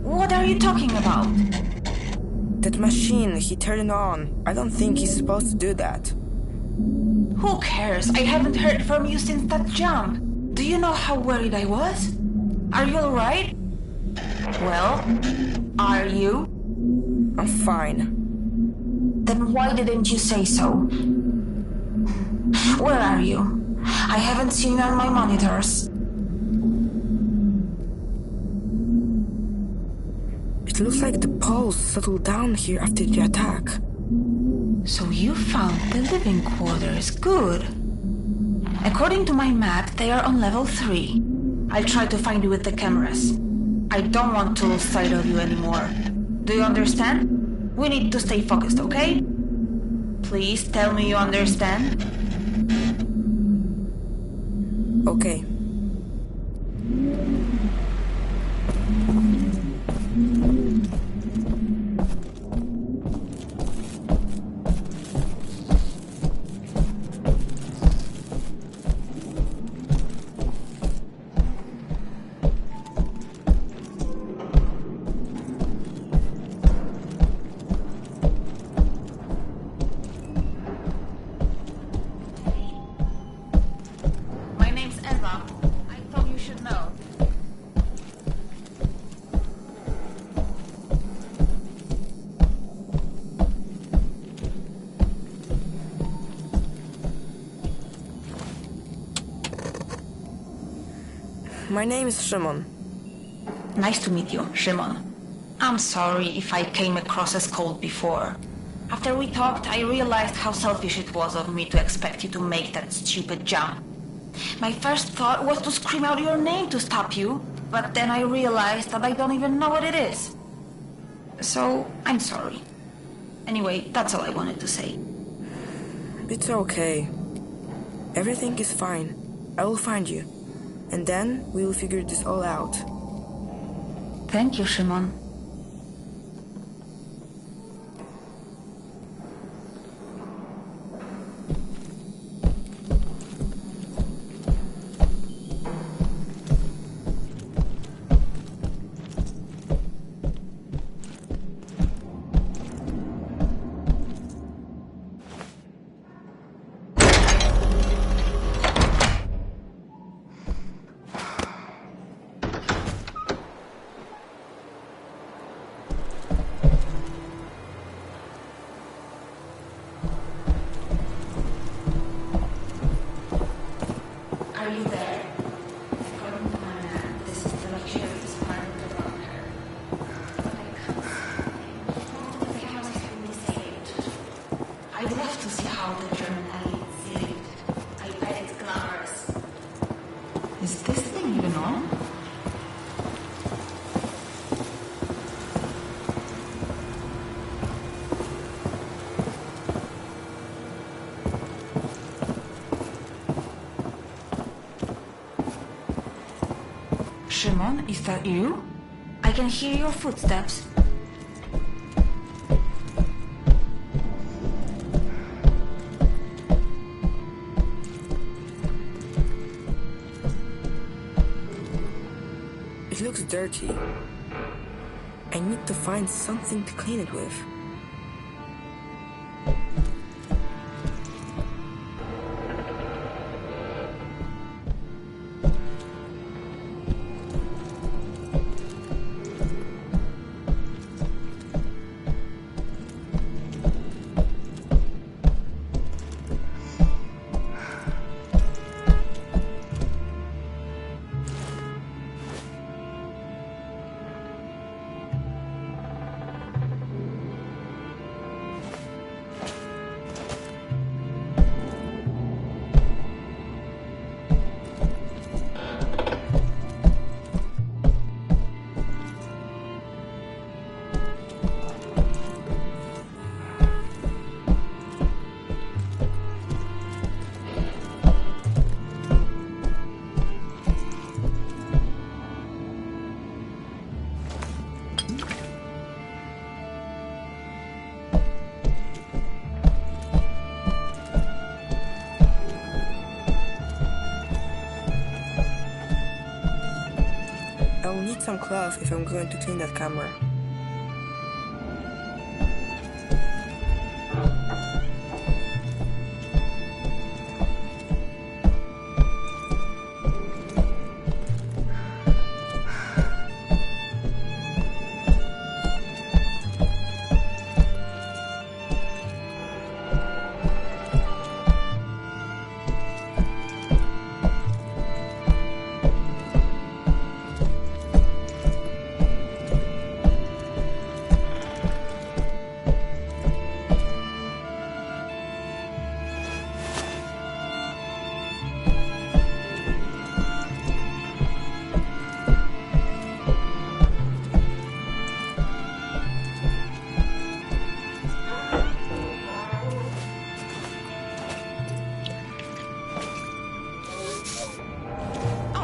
What are you talking about? That machine, he turned it on. I don't think he's supposed to do that. Who cares? I haven't heard from you since that jump. Do you know how worried I was? Are you alright? Well, are you? I'm fine. Then why didn't you say so? Where are you? I haven't seen you on my monitors. It looks like the pulse settled down here after the attack. So you found the living quarters. Good. According to my map, they are on level 3. I'll try to find you with the cameras. I don't want to lose sight of you anymore. Do you understand? We need to stay focused, okay? Please tell me you understand. Okay. My name's Eva. I thought you should know. My name is Szymon. Nice to meet you, Szymon. I'm sorry if I came across as cold before. After we talked, I realized how selfish it was of me to expect you to make that stupid jump. My first thought was to scream out your name to stop you, but then I realized that I don't even know what it is. So, I'm sorry. Anyway, that's all I wanted to say. It's okay. Everything is fine. I will find you. And then we will figure this all out. Thank you, Szymon. Are you there? According to my map, this is the luxurious part of the bunker. But I can't see all of the houses have been saved. I'd love to see how the German elites lived. I bet it's glamorous. Is this thing even on? Szymon, is that you? I can hear your footsteps. It looks dirty. I need to find something to clean it with. I will need some cloth if I'm going to clean that camera.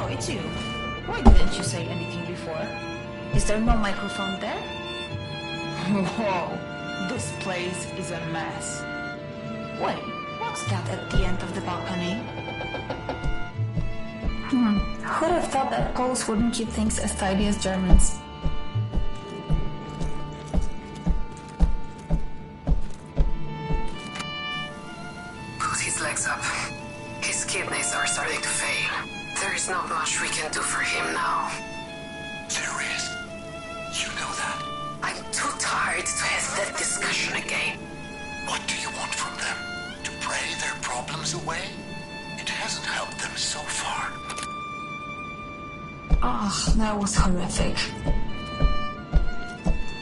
It's you. Why didn't you say anything before? Is there no microphone there? Whoa, this place is a mess. Wait, what's that at the end of the balcony? Who'd have thought that Poles wouldn't keep things as tidy as Germans? Put his legs up. His kidneys are starting to fail. There is not much we can do for him now. Serious? You know that? I'm too tired to have that discussion again. What do you want from them? To pray their problems away? It hasn't helped them so far. Oh, that was horrific.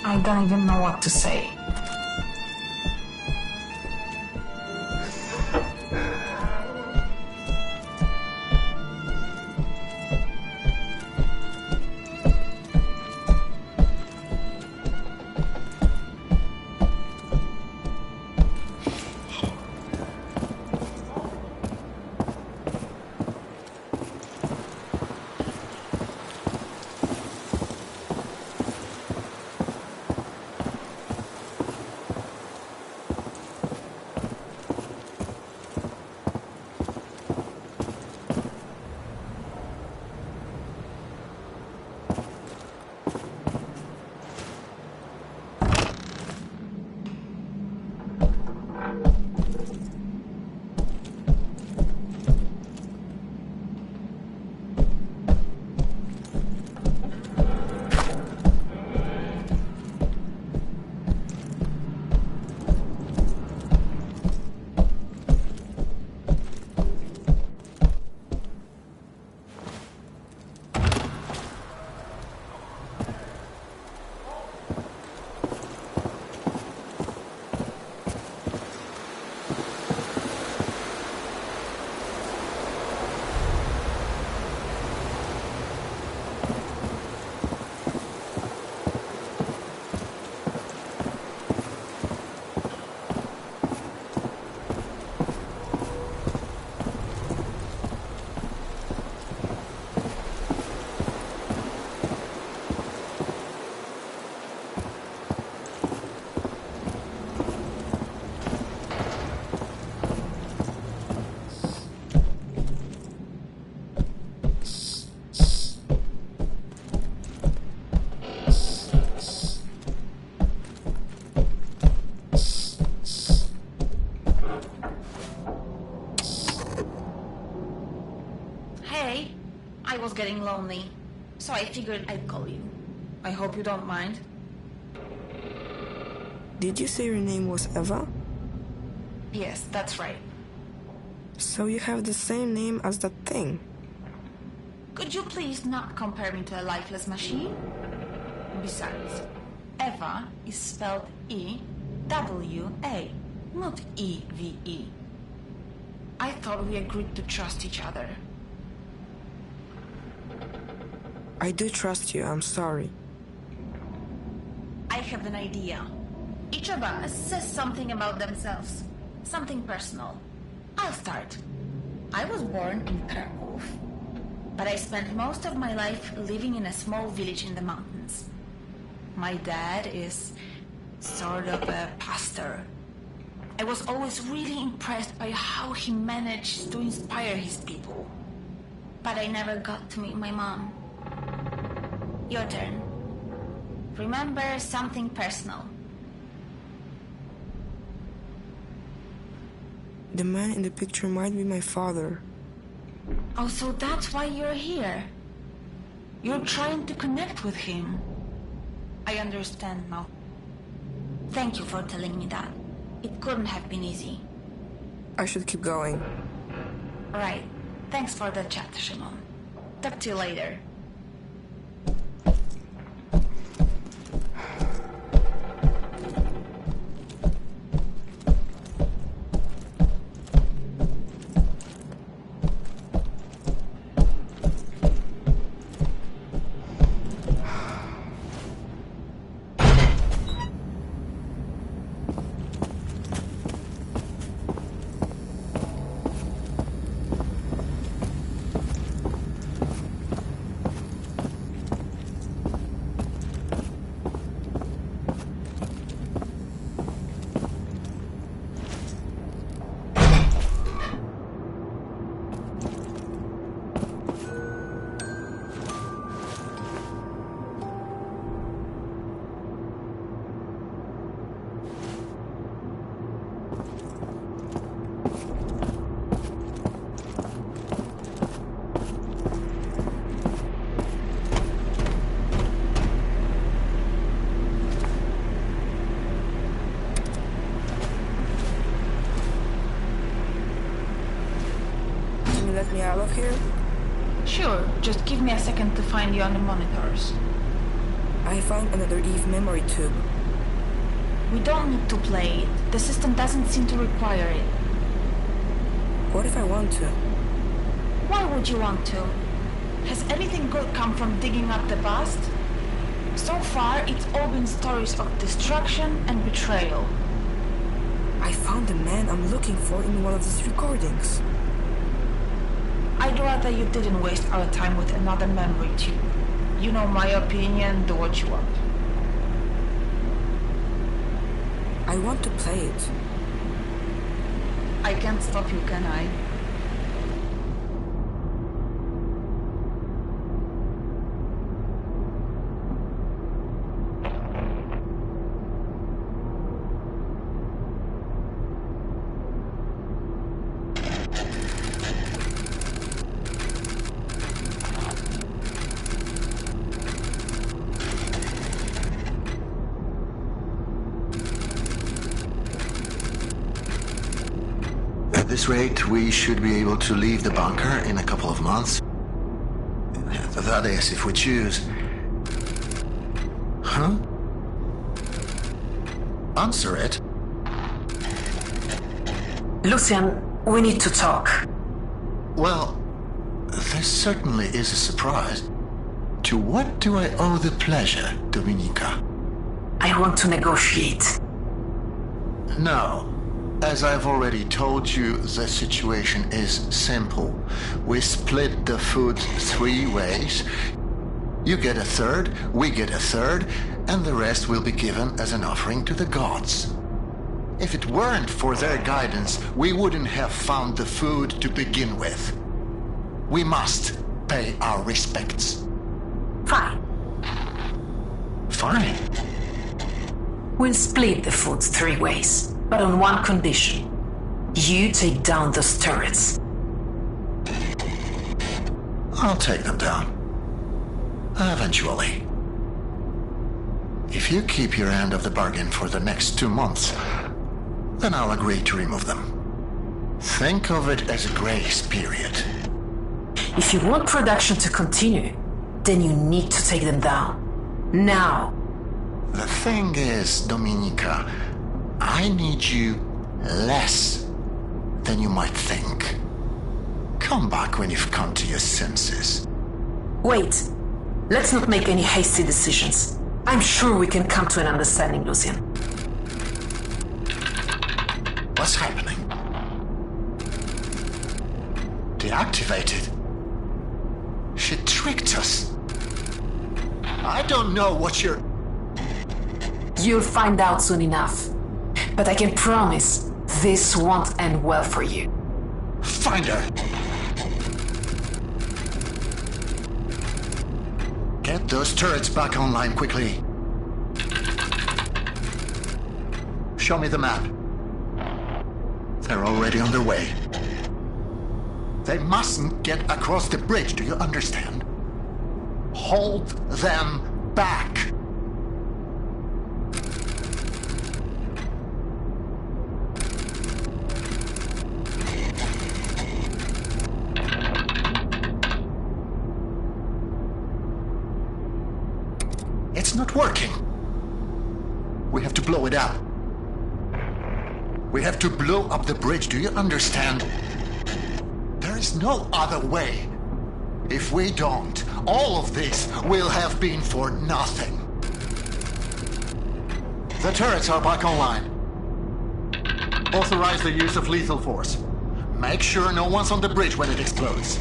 I don't even know what to say. I was getting lonely, so I figured I'd call you. I hope you don't mind. Did you say your name was Eva? Yes, that's right. So you have the same name as that thing? Could you please not compare me to a lifeless machine? Besides, Eva is spelled E-W-A, not E-V-E. I thought we agreed to trust each other. I do trust you, I'm sorry. I have an idea. Each of us says something about themselves, something personal. I'll start. I was born in Krakow, but I spent most of my life living in a small village in the mountains. My dad is sort of a pastor. I was always really impressed by how he managed to inspire his people. But I never got to meet my mom. Your turn. Remember something personal. The man in the picture might be my father. Oh, so that's why you're here. You're trying to connect with him. I understand now. Thank you for telling me that. It couldn't have been easy. I should keep going. Right. Thanks for the chat, Shimon. Talk to you later. Let me out of here? Sure, just give me a second to find you on the monitors. I found another Eve memory tube. We don't need to play it. The system doesn't seem to require it. What if I want to? Why would you want to? Has anything good come from digging up the past? So far, it's all been stories of destruction and betrayal. I found the man I'm looking for in one of these recordings. I'd rather you didn't waste our time with another memory tube. You know my opinion, do what you want. I want to play it. I can't stop you, can I? At this rate, we should be able to leave the bunker in a couple of months. That is, if we choose. Huh? Answer it. Lucian, we need to talk. Well, this certainly is a surprise. To what do I owe the pleasure, Dominika? I want to negotiate. No. As I've already told you, the situation is simple. We split the food 3 ways. You get a third, we get a third, and the rest will be given as an offering to the gods. If it weren't for their guidance, we wouldn't have found the food to begin with. We must pay our respects. Fine. Fine. We'll split the food 3 ways. But on one condition. You take down those turrets. I'll take them down. Eventually. If you keep your end of the bargain for the next 2 months, then I'll agree to remove them. Think of it as a grace period. If you want production to continue, then you need to take them down. Now. The thing is, Dominika, I need you less than you might think. Come back when you've come to your senses. Wait. Let's not make any hasty decisions. I'm sure we can come to an understanding, Lucian. What's happening? Deactivated? She tricked us. I don't know what you're... You'll find out soon enough. But I can promise this won't end well for you. Find her! Get Get those turrets back online quickly. Show me the map. They're already on their way. They mustn't get across the bridge, do you understand? Hold them back. It's not working. We have to blow it up. We have to blow up the bridge, do you understand? There is no other way. If we don't, all of this will have been for nothing. The turrets are back online. Authorize the use of lethal force. Make sure no one's on the bridge when it explodes.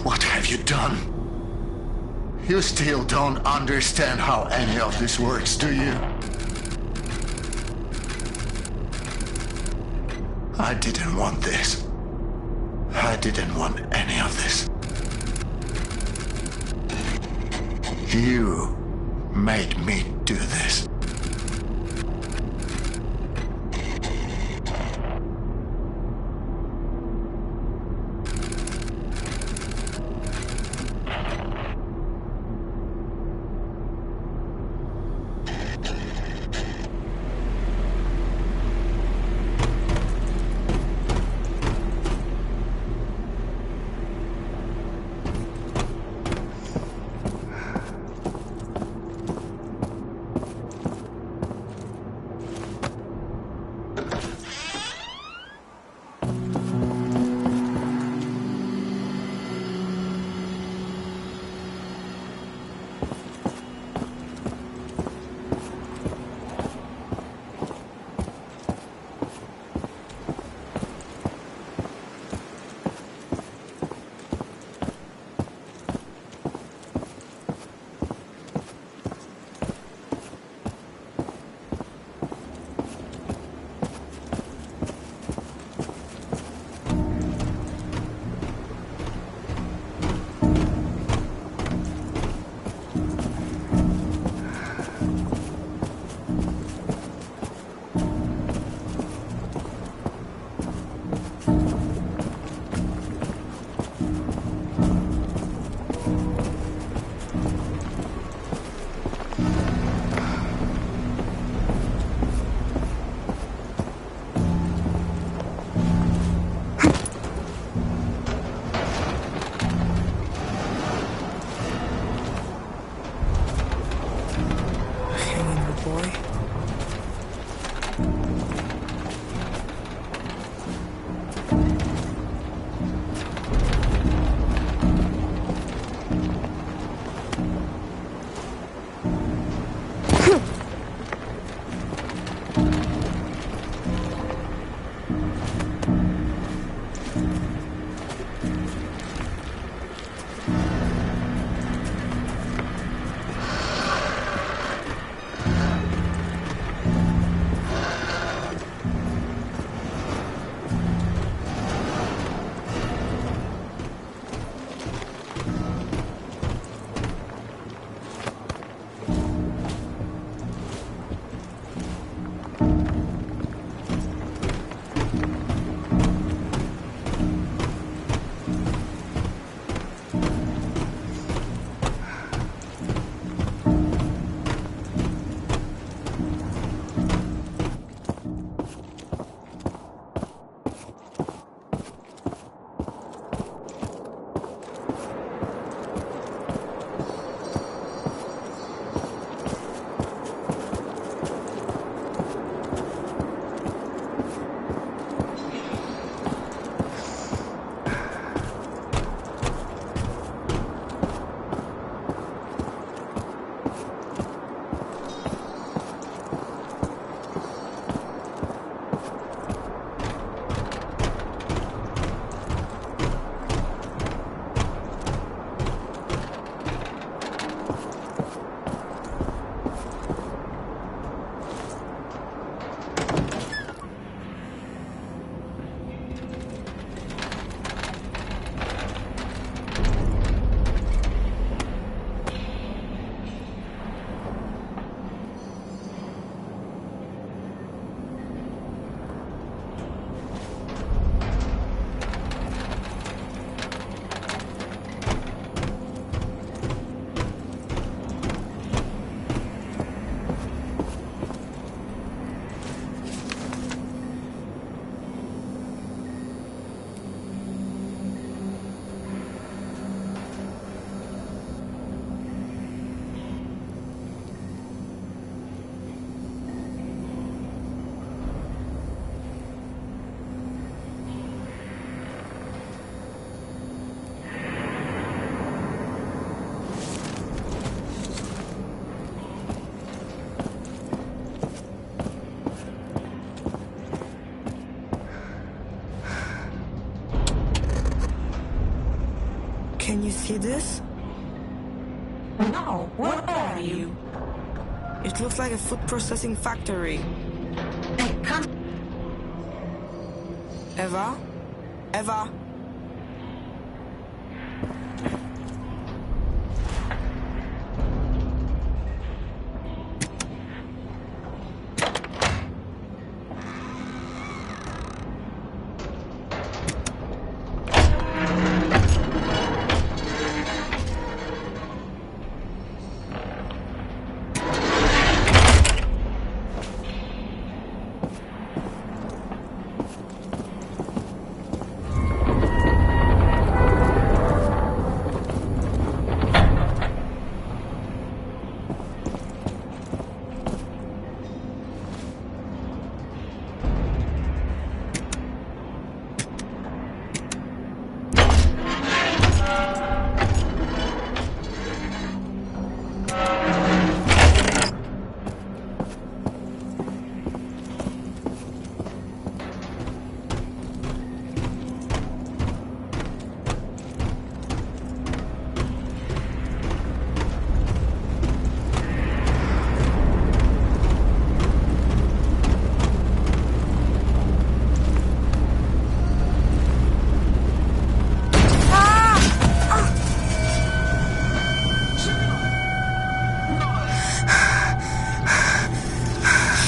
What have you done? You still don't understand how any of this works, do you? I didn't want this. I didn't want any of this. You made me do this. Can you see this? No, where are you? It looks like a food processing factory. I can't. Eva? Eva?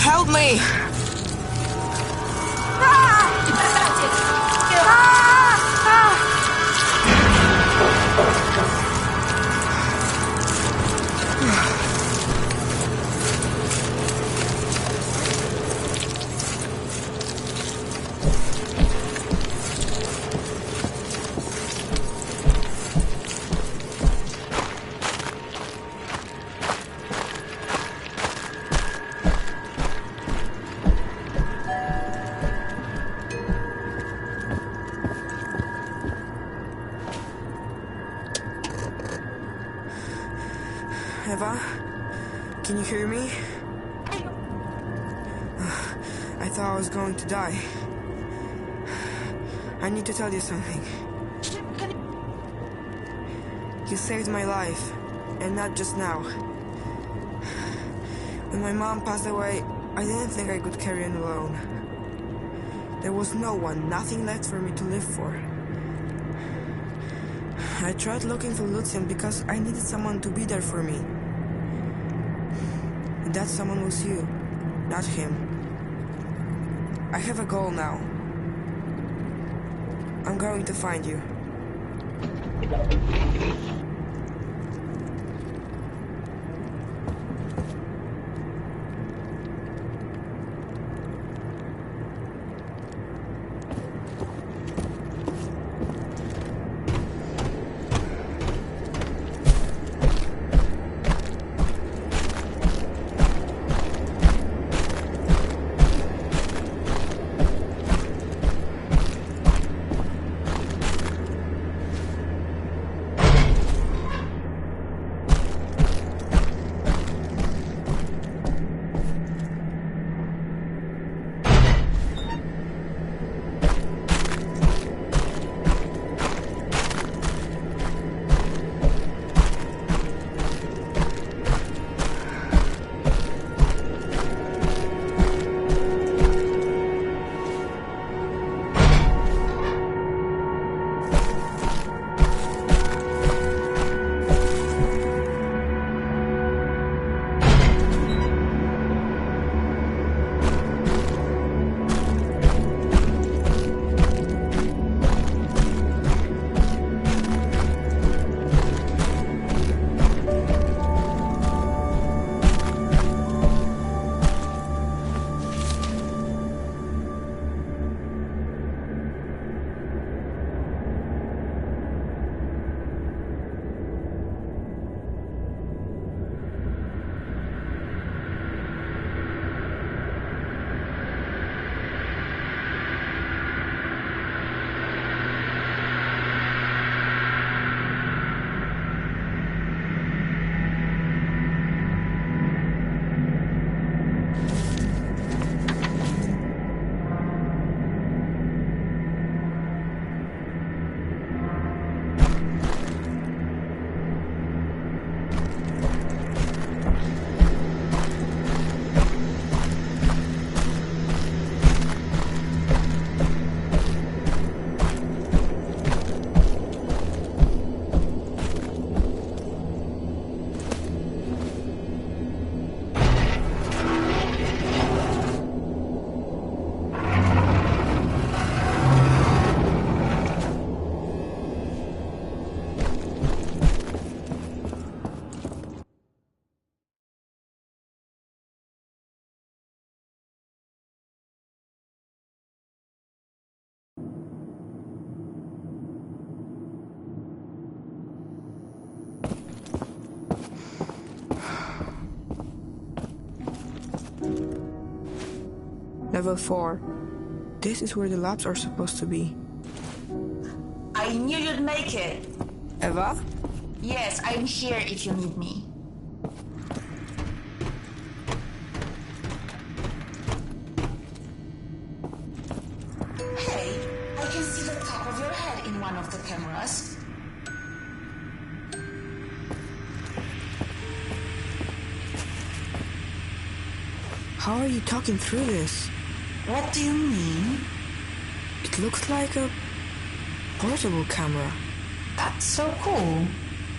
Help me! Eva? Can you hear me? I thought I was going to die. I need to tell you something. You saved my life, and not just now. When my mom passed away, I didn't think I could carry on alone. There was no one, nothing left for me to live for. I tried looking for Lucian because I needed someone to be there for me. And that someone was you, not him. I have a goal now. I'm going to find you. Level 4. This is where the labs are supposed to be. I knew you'd make it. Eva? Yes, I'm here if you need me. Hey, I can see the top of your head in one of the cameras. How are you talking through this? What do you mean? It looks like a portable camera. That's so cool.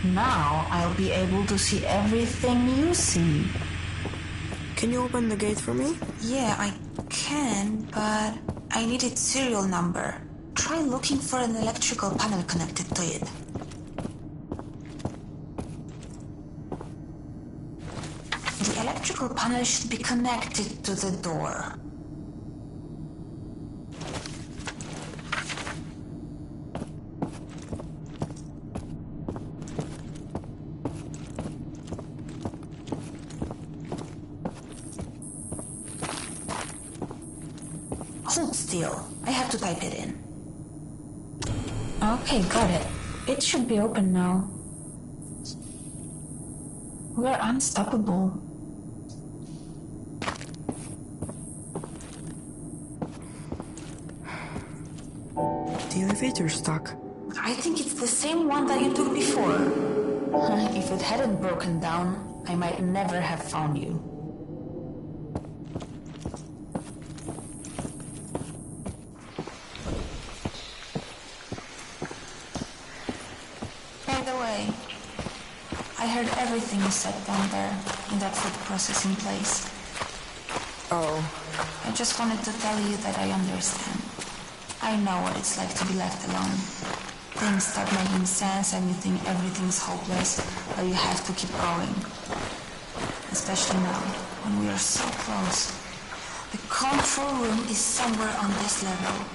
Now I'll be able to see everything you see. Can you open the gate for me? Yeah, I can, but I need its serial number. Try looking for an electrical panel connected to it. The electrical panel should be connected to the door. Hold still. I have to type it in. Okay, got it. It should be open now. We're unstoppable. The elevator's stuck. I think it's the same one that you took before. If it hadn't broken down, I might never have found you. By the way, I heard everything you said down there in that food processing place. Oh, I just wanted to tell you that I understand. I know what it's like to be left alone. Things start making sense and you think everything's hopeless, but you have to keep going. Especially now, when we are so close. The control room is somewhere on this level.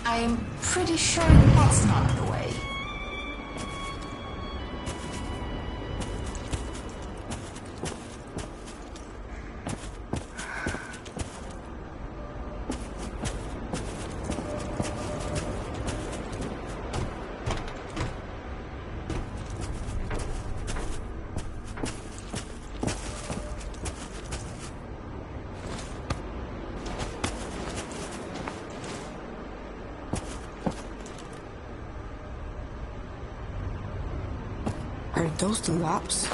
I'm pretty sure that's not the way. are those the labs?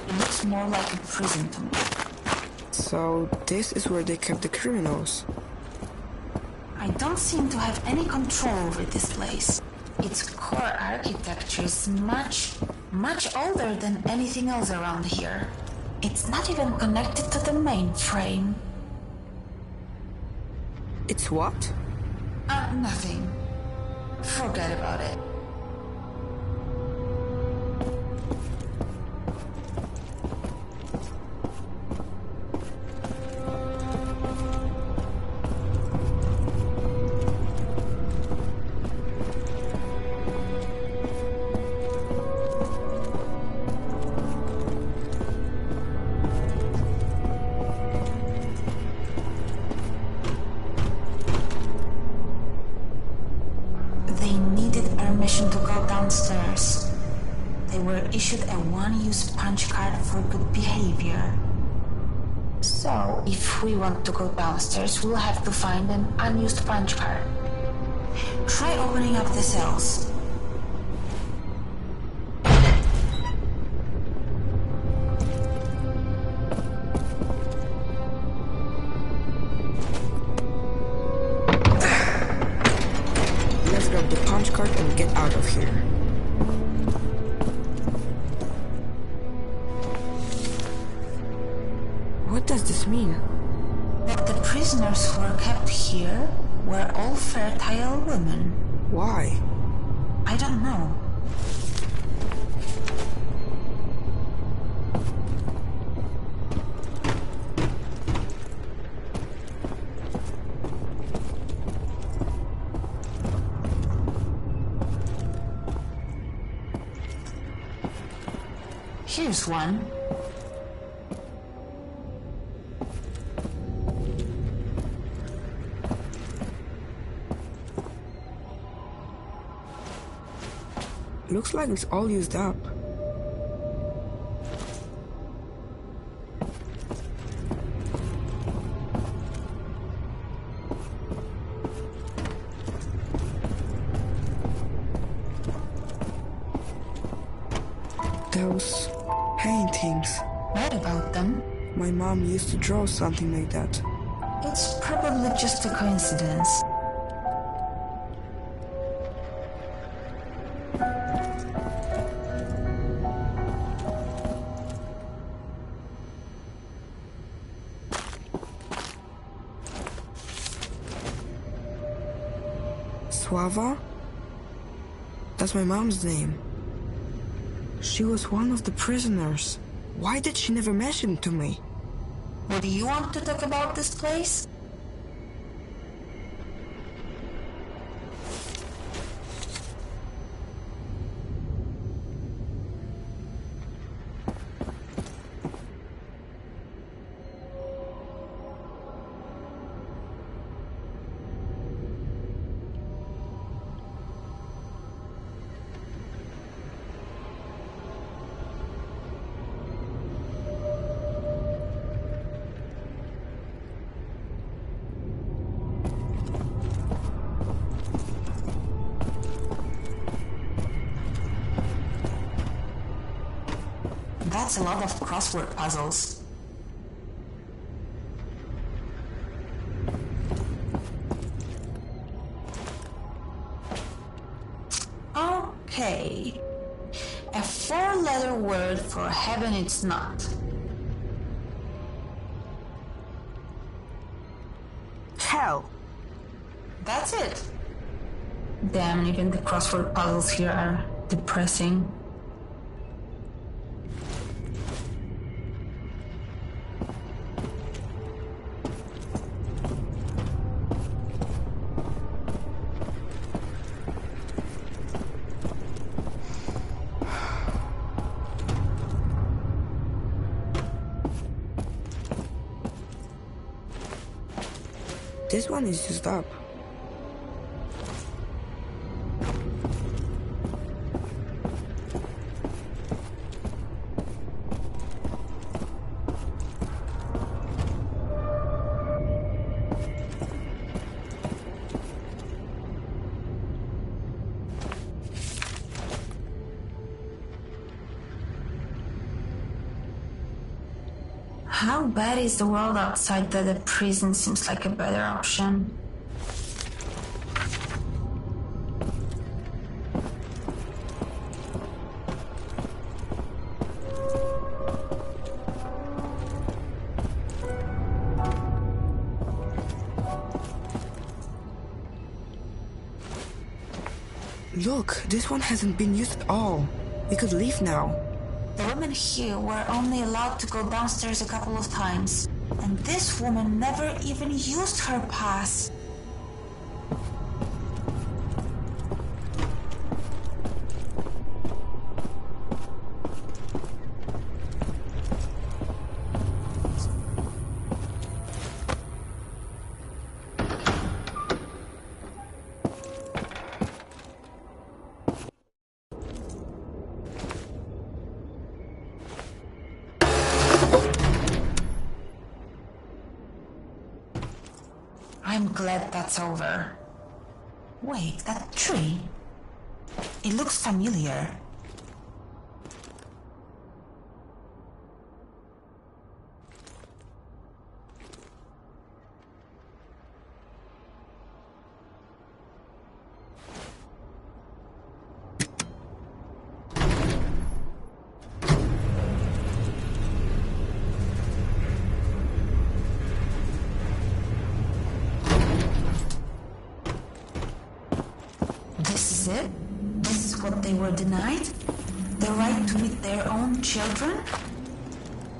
It looks more like a prison to me. So this is where they kept the criminals. I don't seem to have any control over this place. Its core architecture is much older than anything else around here. It's not even connected to the mainframe. It's what? Nothing. Forget about it. Permission to go downstairs. They were issued a one-use punch card for good behavior. So, if we want to go downstairs, we'll have to find an unused punch card. Try opening up the cells. Let's grab the punch card and get out of here. What does this mean? That the prisoners who were kept here were all fertile women. Why? I don't know. Here's one. Looks like it's all used up. Those paintings. What about them? My mom used to draw something like that. It's probably just a coincidence. Suava? That's my mom's name. She was one of the prisoners. Why did she never mention it to me? What do you want to talk about this place? That's a lot of crossword puzzles. Okay. A 4-letter word for heaven it's not. Hell! That's it. Damn, even the crossword puzzles here are depressing. This one is used up. How bad is the world outside that a prison seems like a better option? Look, this one hasn't been used at all. We could leave now. The women here were only allowed to go downstairs a couple of times, and this woman never even used her pass. I'm glad that's over. Wait, that tree? It looks familiar. This is it? This is what they were denied? The right to meet their own children?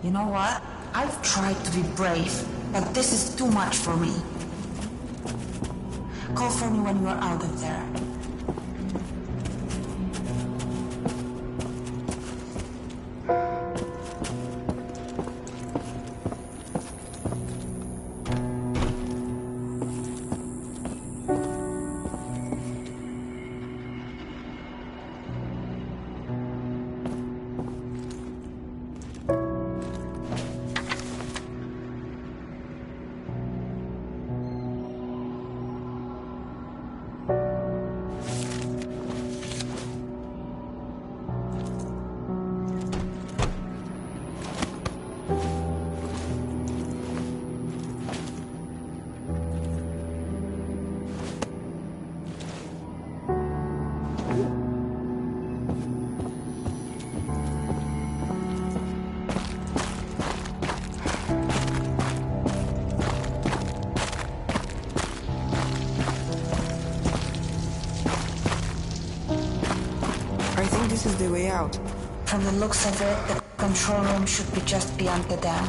You know what? I've tried to be brave, but this is too much for me. Call for me when you are out of there. this is the way out. From the looks of it, the control room should be just beyond the dam.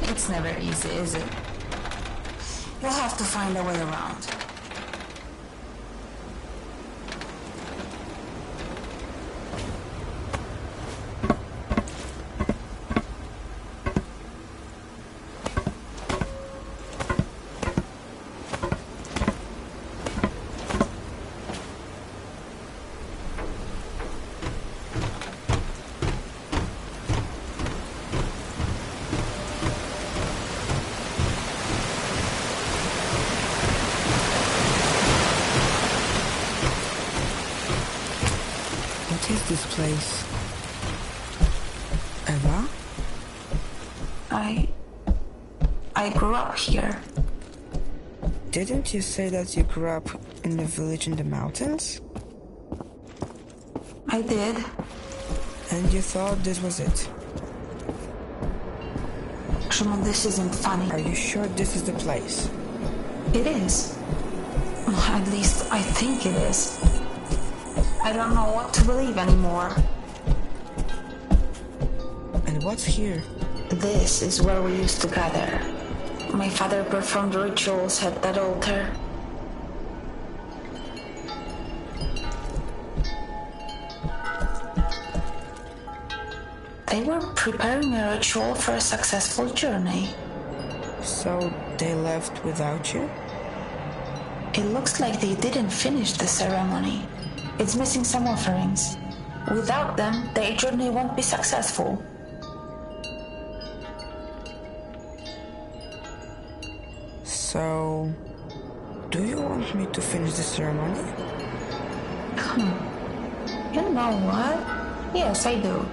It's never easy, is it? You'll have to find a way around. What is this place? Eva? I grew up here. Didn't you say that you grew up in a village in the mountains? I did. And you thought this was it? Shimon, this isn't funny. Are you sure this is the place? It is. At least I think it is. I don't know what to believe anymore. And what's here? This is where we used to gather. My father performed rituals at that altar. They were preparing a ritual for a successful journey. So they left without you? It looks like they didn't finish the ceremony. It's missing some offerings. Without them, their journey won't be successful. So, do you want me to finish the ceremony? You know what? Yes, I do.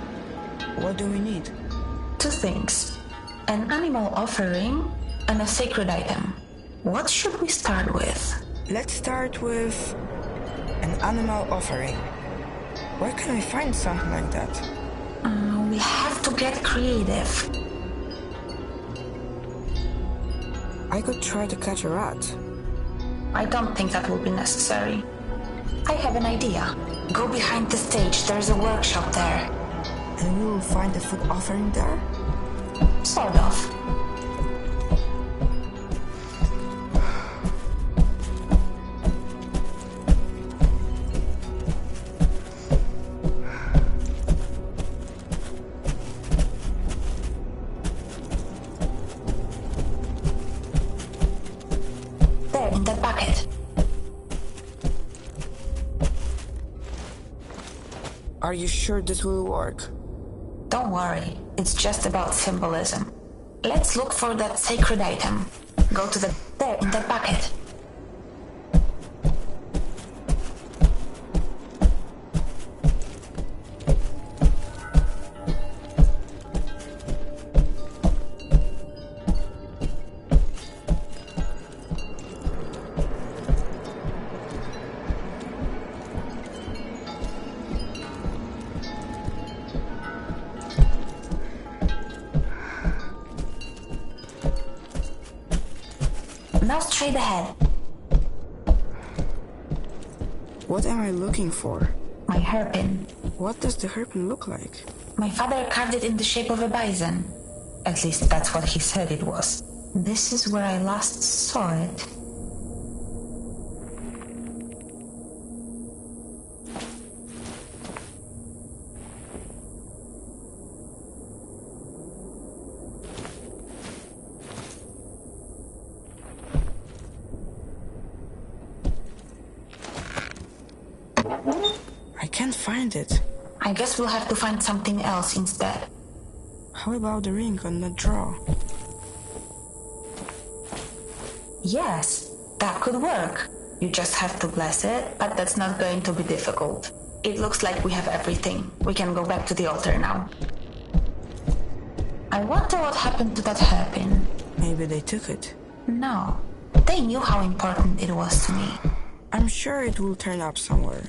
What do we need? Two things. An animal offering and a sacred item. What should we start with? Let's start with an animal offering. Where can I find something like that? We have to get creative. I could try to catch a rat. I don't think that will be necessary. I have an idea. Go behind the stage, there's a workshop there. And we will find a food offering there? Sort of. There, in that bucket. Are you sure this will work? Don't worry, it's just about symbolism. Let's look for that sacred item. Go to the... there, in that bucket. Now straight ahead. What am I looking for? My hairpin. What does the hairpin look like? My father carved it in the shape of a bison. At least that's what he said it was. This is where I last saw it. I can't find it. I guess we'll have to find something else instead. How about the ring on the draw? Yes, that could work. You just have to bless it, but that's not going to be difficult. It looks like we have everything. We can go back to the altar now. I wonder what happened to that hairpin. Maybe they took it. No, they knew how important it was to me. I'm sure it will turn up somewhere.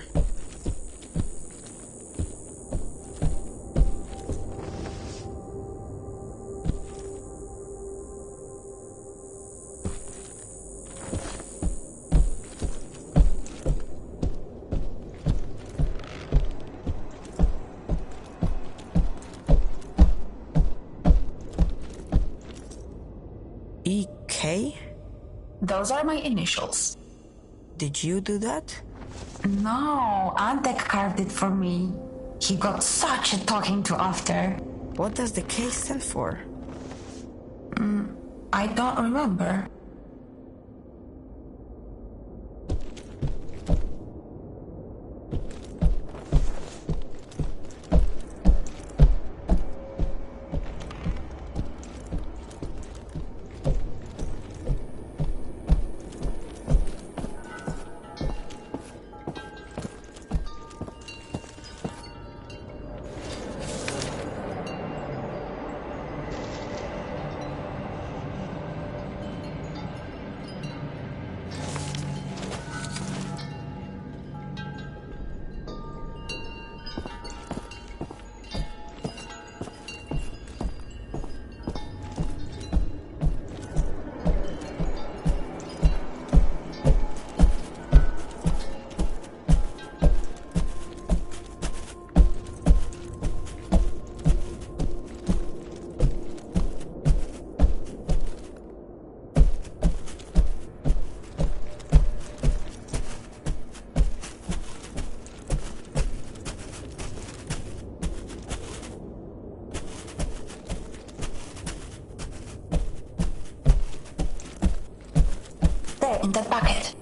Those are my initials. Did you do that? No, Antek carved it for me. He got such a talking to after. What does the K stand for? I don't remember. In that bucket.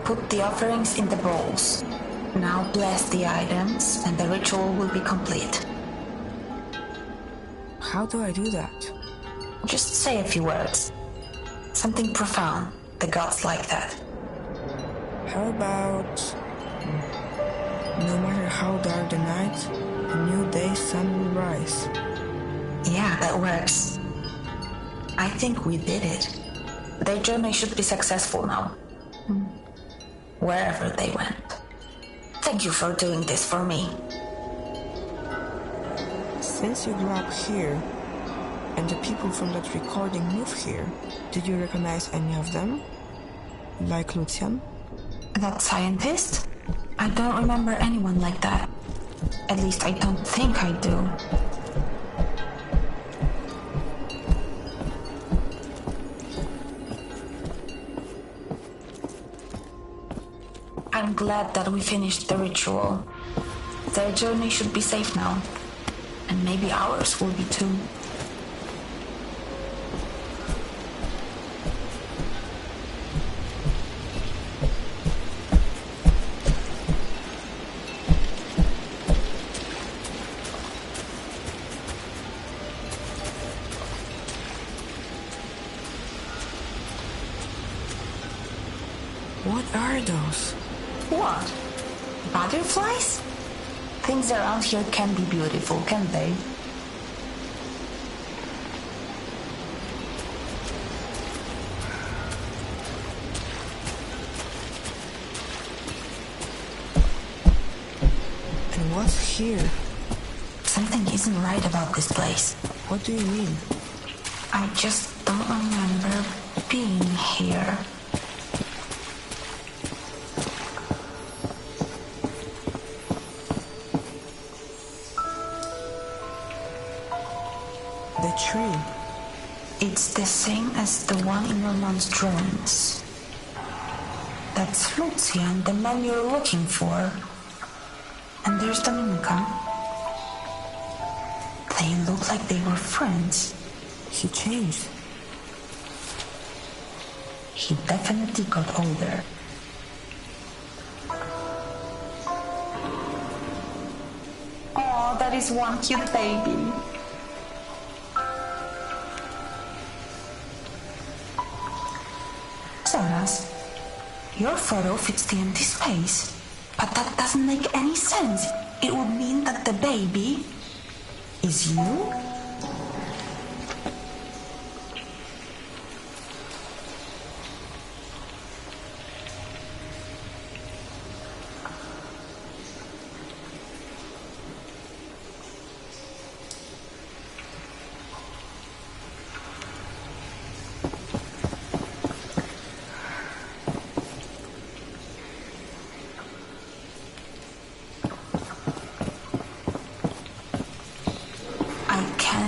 Put the offerings in the bowls. Now bless the items and the ritual will be complete. How do I do that? Just say a few words. Something profound. The gods like that. How about... No matter how dark the night, a new day's sun will rise. Yeah, that works. I think we did it. Their journey should be successful now. Wherever they went. Thank you for doing this for me. Since you grew up here, and the people from that recording moved here, did you recognize any of them? Like Lucian? That scientist? I don't remember anyone like that. At least I don't think I do. I'm glad that we finished the ritual. Their journey should be safe now. And maybe ours will be too. What are those? What? Butterflies? Things around here can be beautiful, can't they? And what's here? Something isn't right about this place. What do you mean? I just don't remember being here. The tree. It's the same as the one in your mom's drawings. That's Lucian, the man you're looking for. And there's Dominica. They look like they were friends. He changed. He definitely got older. is one cute baby. Zoras, your photo fits the empty space. But that doesn't make any sense. It would mean that the baby is you?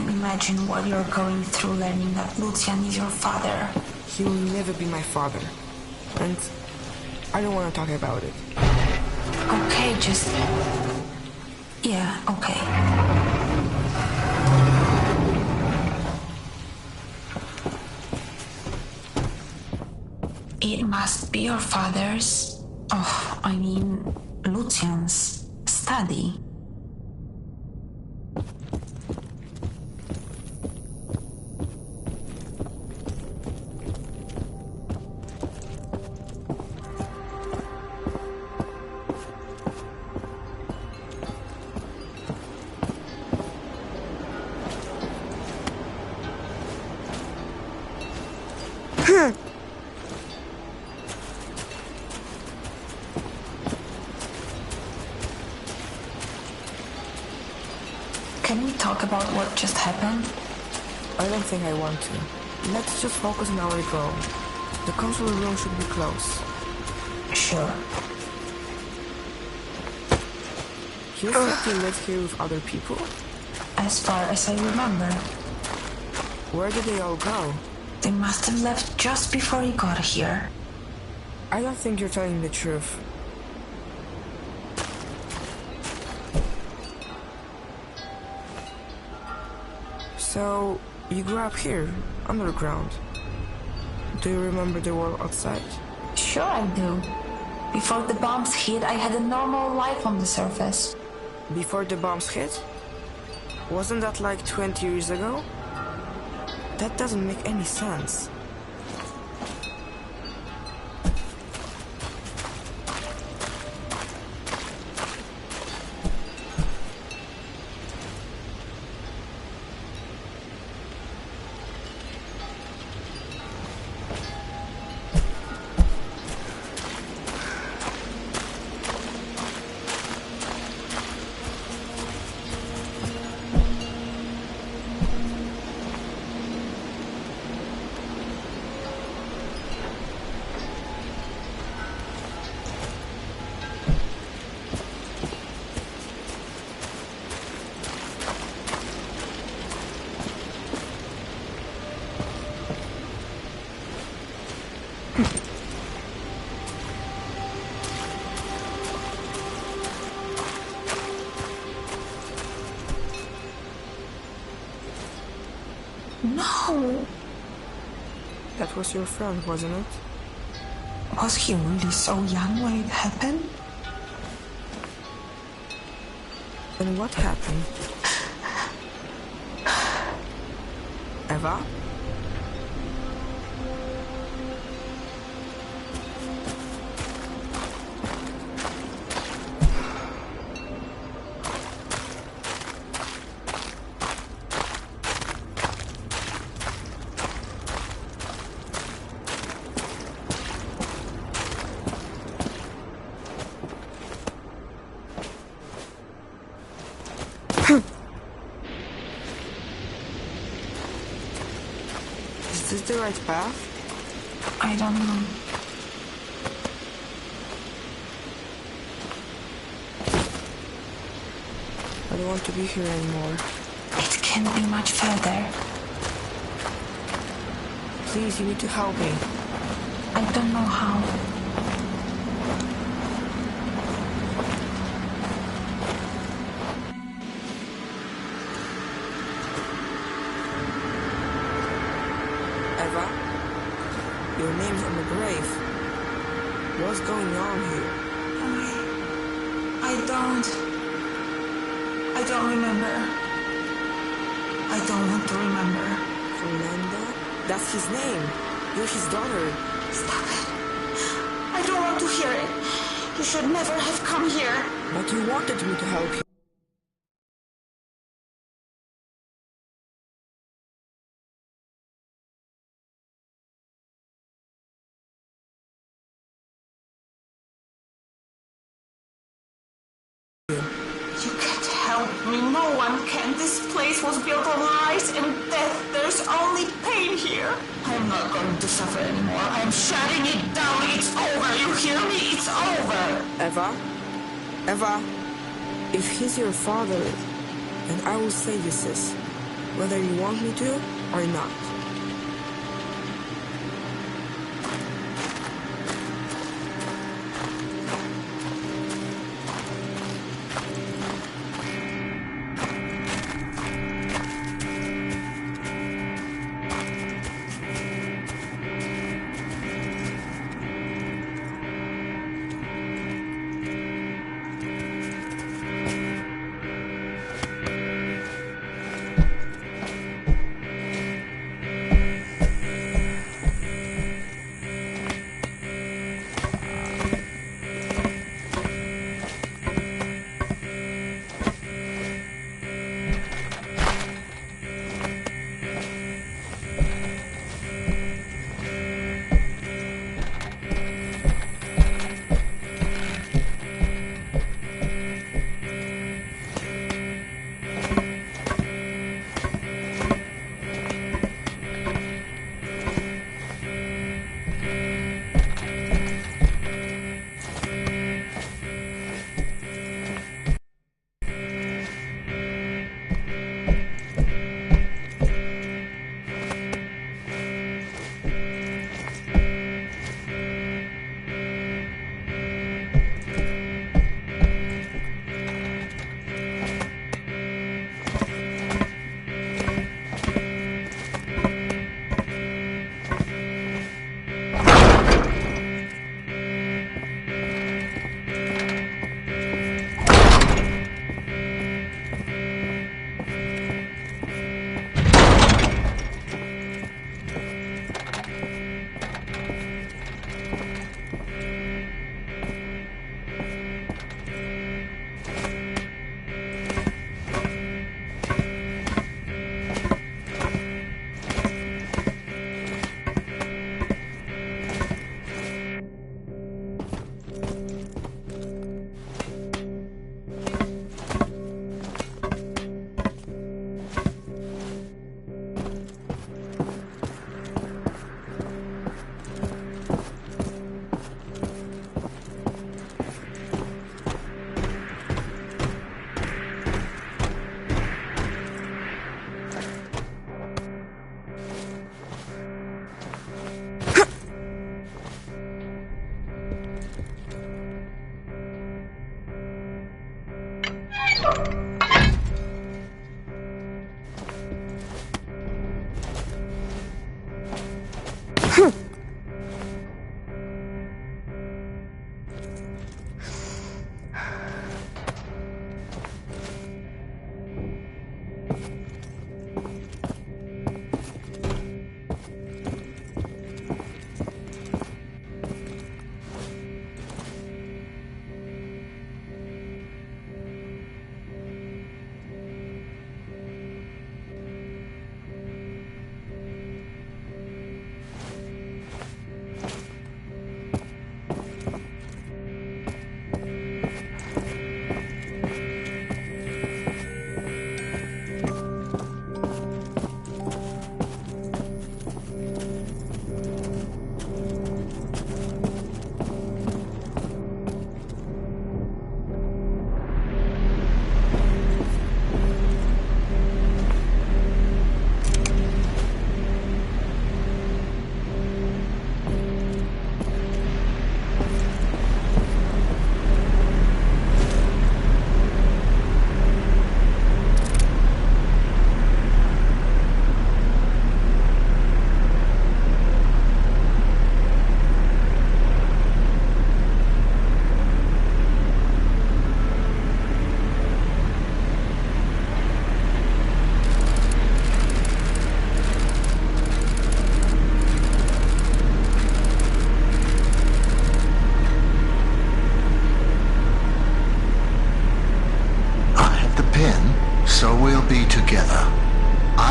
Imagine what you're going through learning that Lucian is your father. He will never be my father. And I don't want to talk about it. Okay, just... Yeah, okay. It must be your father's... Oh, I mean, Lucian's study. Can we talk about what just happened? I don't think I want to. Let's just focus on our goal. The console room should be close. Sure. You said you lived here with other people? As far as I remember. Where did they all go? They must have left just before you got here. I don't think you're telling the truth. So, you grew up here, underground. Do you remember the world outside? Sure I do. Before the bombs hit, I had a normal life on the surface. Before the bombs hit? Wasn't that like 20 years ago? That doesn't make any sense. No! That was your friend, wasn't it? Was he really so young when it happened? And what happened? Eva? Is this the right path? I don't know. I don't want to be here anymore. It can't be much further. Please, you need to help me. I don't know how. Eva? Your name's on the grave. What's going on here? I I don't remember. I don't want to remember. Fernanda? That's his name. You're his daughter. Stop it. I don't want to hear it. You should never have come here. But you wanted me to help you. You can't help me. No one can. This place was built on lies and death. There's only pain here. I'm not going to suffer anymore. I'm shutting it down. It's over. You hear me? It's over. Eva, if he's your father, then I will save you, sis. Whether you want me to or not.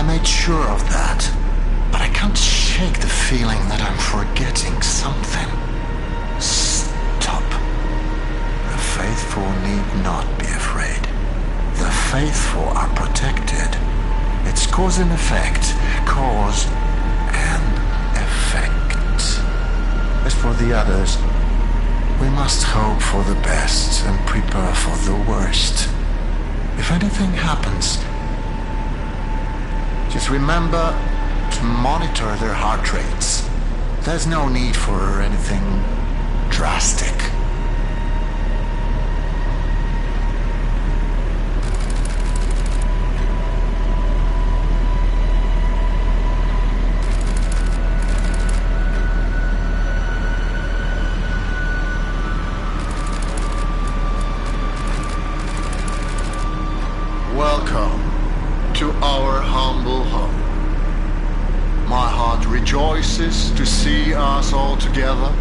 made sure of that, but I can't shake the feeling that I'm forgetting something. Stop. The faithful need not be afraid. The faithful are protected. It's cause and effect. Cause and effect. As for the others, we must hope for the best and prepare for the worst. If anything happens, just remember to monitor their heart rates. There's no need for anything drastic. Welcome to our humble home. My heart rejoices to see us all together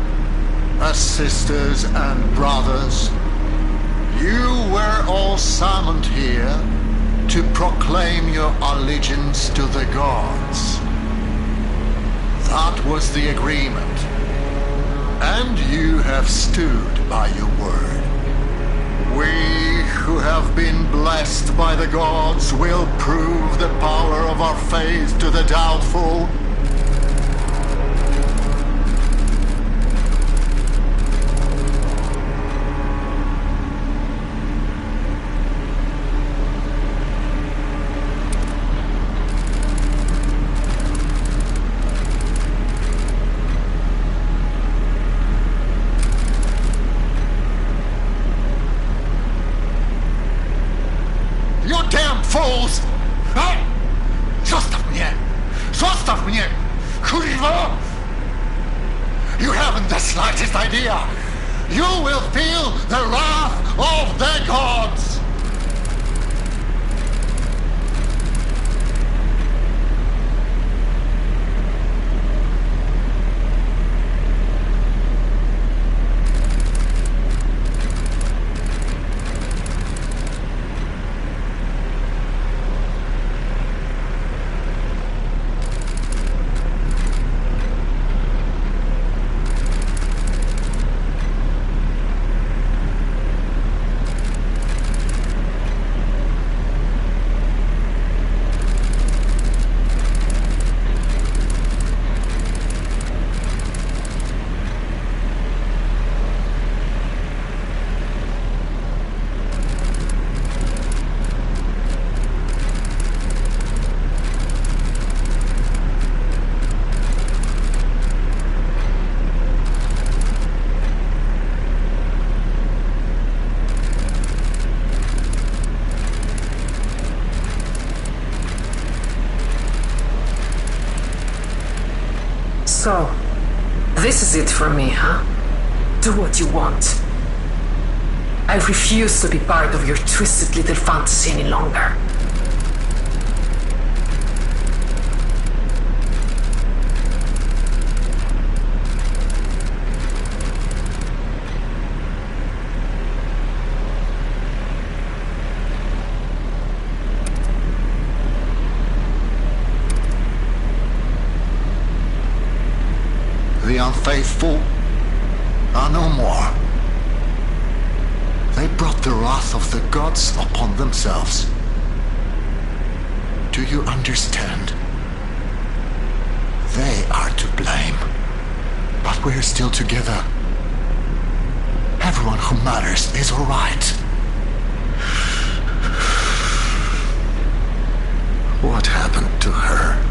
as sisters and brothers. You were all summoned here to proclaim your allegiance to the gods. That was the agreement, and you have stood by your word. We who have been blessed by the gods will prove the power of our faith to the doubtful. You damn fools! Hey! Zostaw mnie! Zostaw mnie! Kurwa! You haven't the slightest idea! You will feel the wrath of the gods! So, this is it for me, huh? Do what you want. I refuse to be part of your twisted little fantasy any longer. The unfaithful are no more. They brought the wrath of the gods upon themselves. Do you understand? They are to blame. But we're still together. Everyone who matters is all right. What happened to her?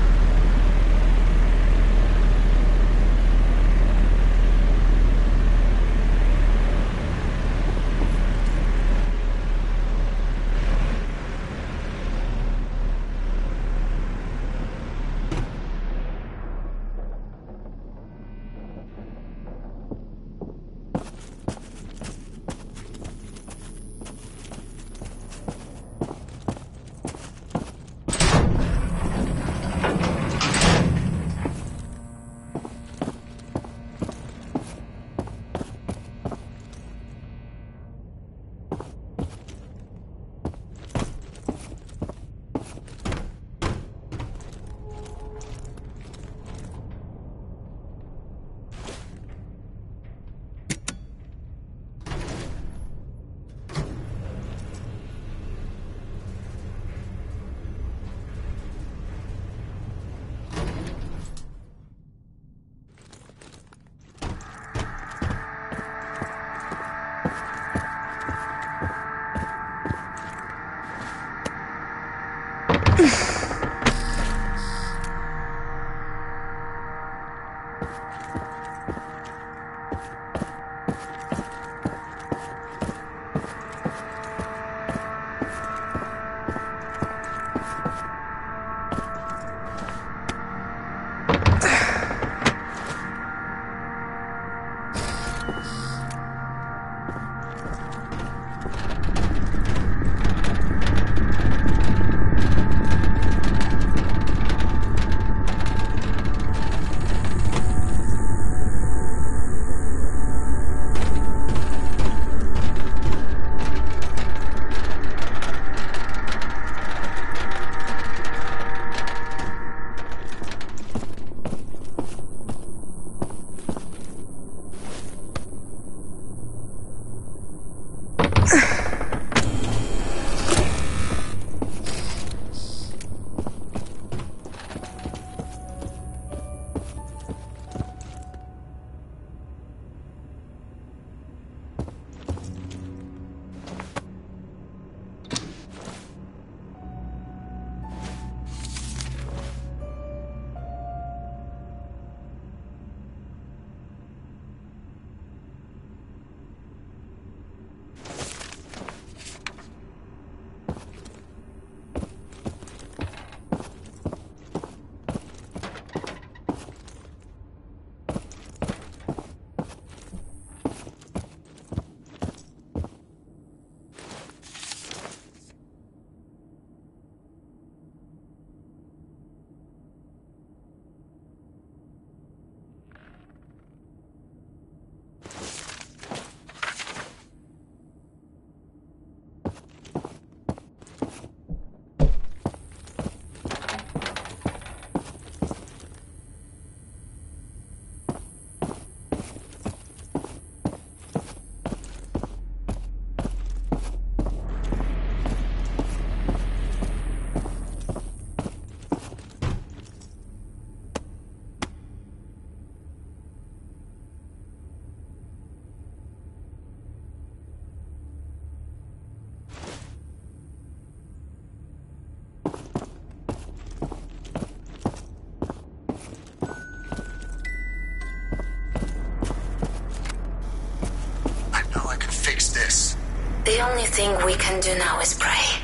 only thing we can do now is pray.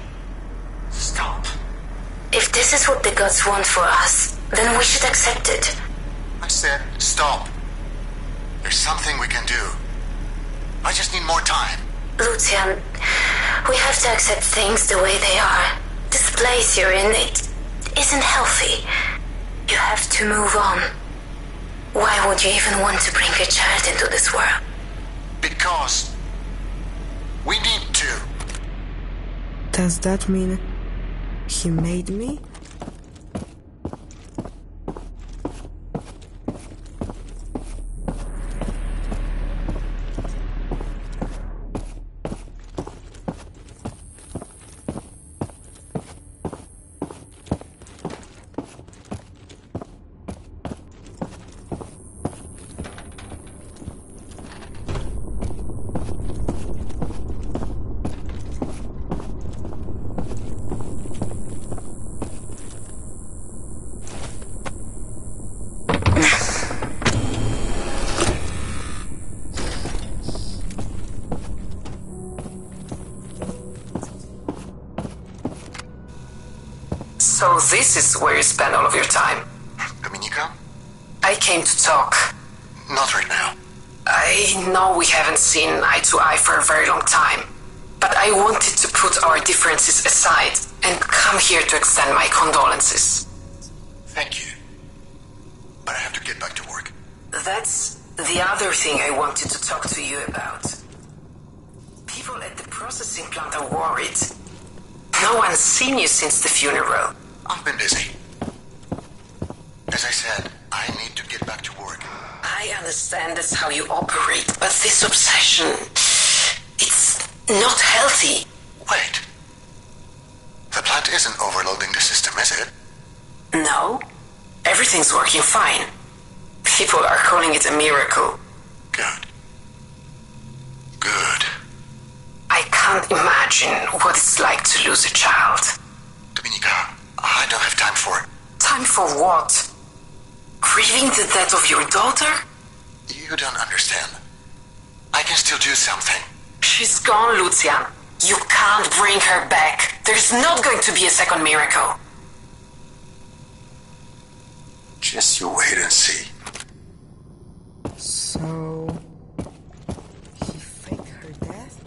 Stop. If this is what the gods want for us, then we should accept it. I said stop. There's something we can do. I just need more time. Lucian, we have to accept things the way they are. This place you're in, it isn't healthy. You have to move on. Why would you even want to bring a child into this world? Because we need to. Does that mean he made me? So this is where you spend all of your time. Dominica? I came to talk. Not right now. I know we haven't seen eye to eye for a very long time, but I wanted to put our differences aside and come here to extend my condolences. Thank you. But I have to get back to work. That's the other thing I wanted to talk to you about. People at the processing plant are worried. No one's seen you since the funeral. I've been busy. As I said, I need to get back to work. I understand that's how you operate, but this obsession, it's not healthy. Wait. The plant isn't overloading the system, is it? No, everything's working fine. People are calling it a miracle. Good. Good. I can't imagine what it's like to lose a child. Dominica, I don't have time for it. Time for what? Grieving the death of your daughter? You don't understand. I can still do something. She's gone, Lucian. You can't bring her back. There's not going to be a second miracle. Just you wait and see. So... he faked her death?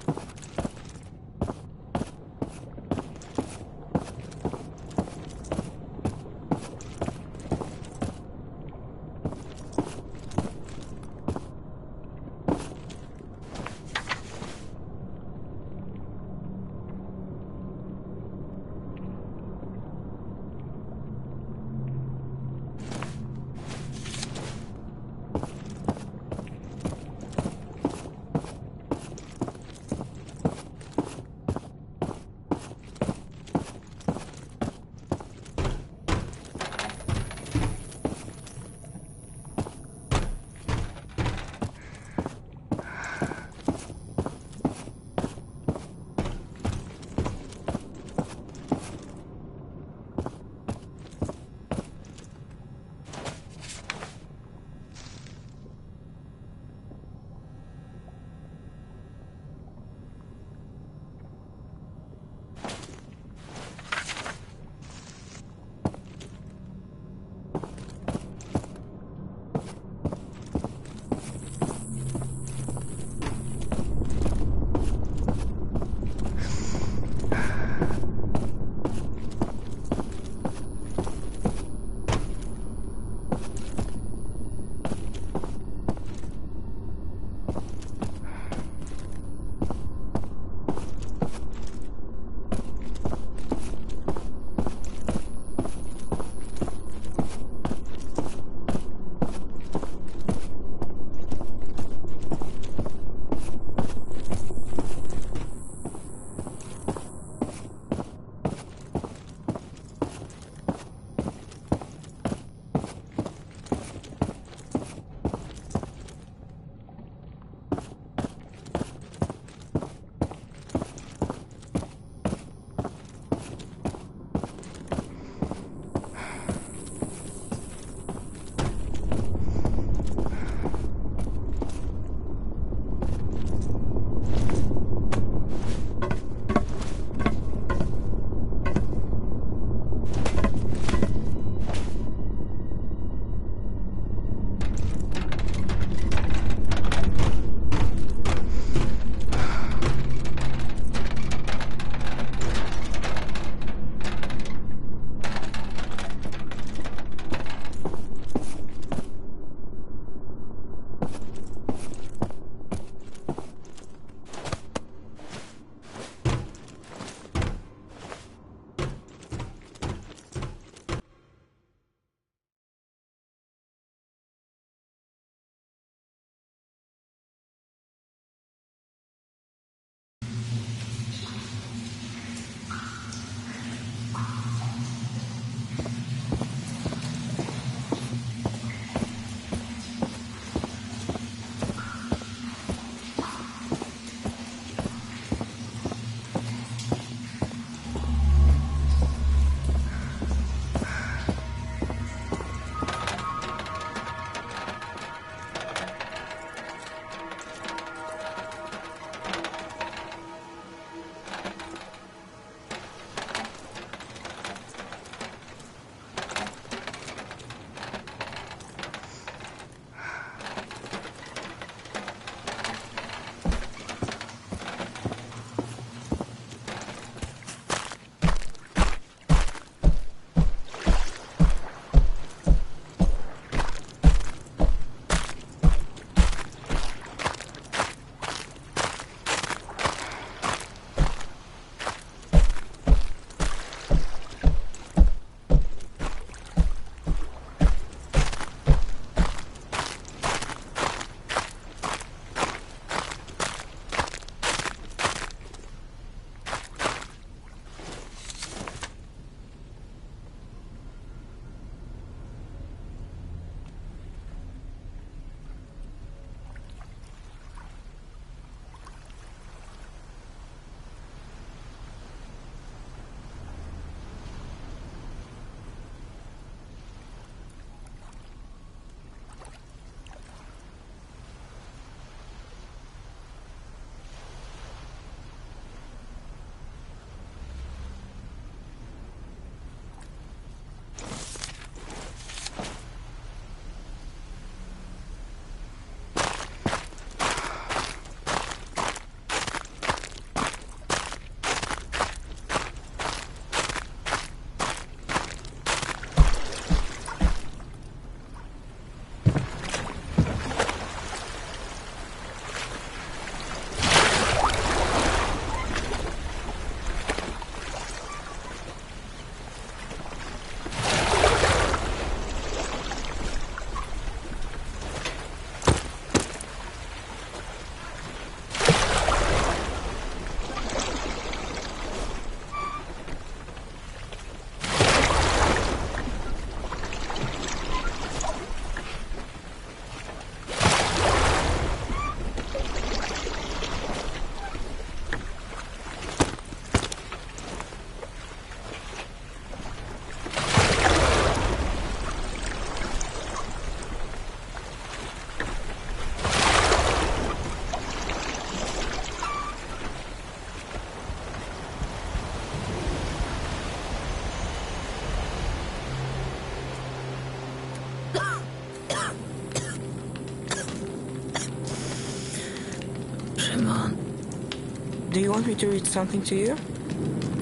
Do you want me to read something to you?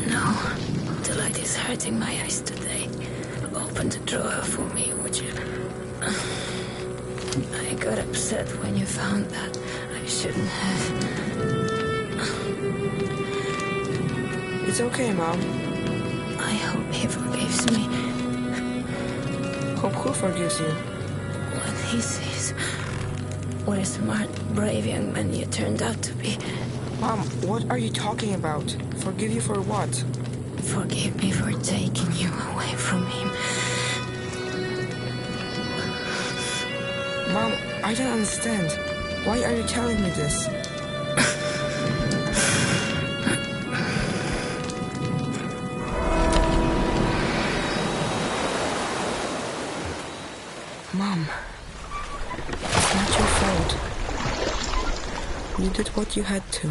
No. The light is hurting my eyes today. Open the drawer for me, would you? I got upset when you found that. I shouldn't have. It's okay, Mom. I hope he forgives me. Hope who forgives you? When he sees what a smart, brave young man you turned out to be. Mom, what are you talking about? Forgive you for what? Forgive me for taking you away from him. Mom, I don't understand. Why are you telling me this? Mom, it's not your fault. You did what you had to.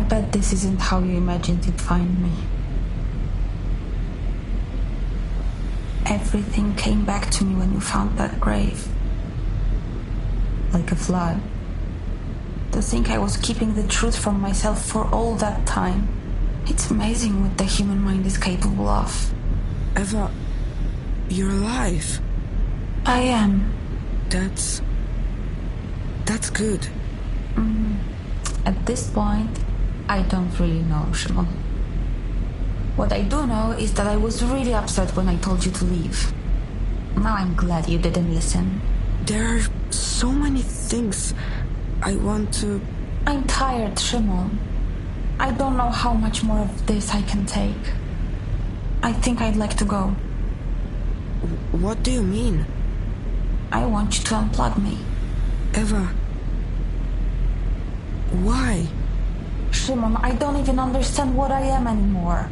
Bet this isn't how you imagined you'd find me. Everything came back to me when you found that grave. Like a flood. To think I was keeping the truth from myself for all that time. It's amazing what the human mind is capable of. Eva, you're alive. I am. That's good. At this point, I don't really know, Shimon. What I do know is that I was really upset when I told you to leave. Now I'm glad you didn't listen. There are so many things I want to... I'm tired, Shimon. I don't know how much more of this I can take. I think I'd like to go. What do you mean? I want you to unplug me. Eva... Why? Shimon, I don't even understand what I am anymore.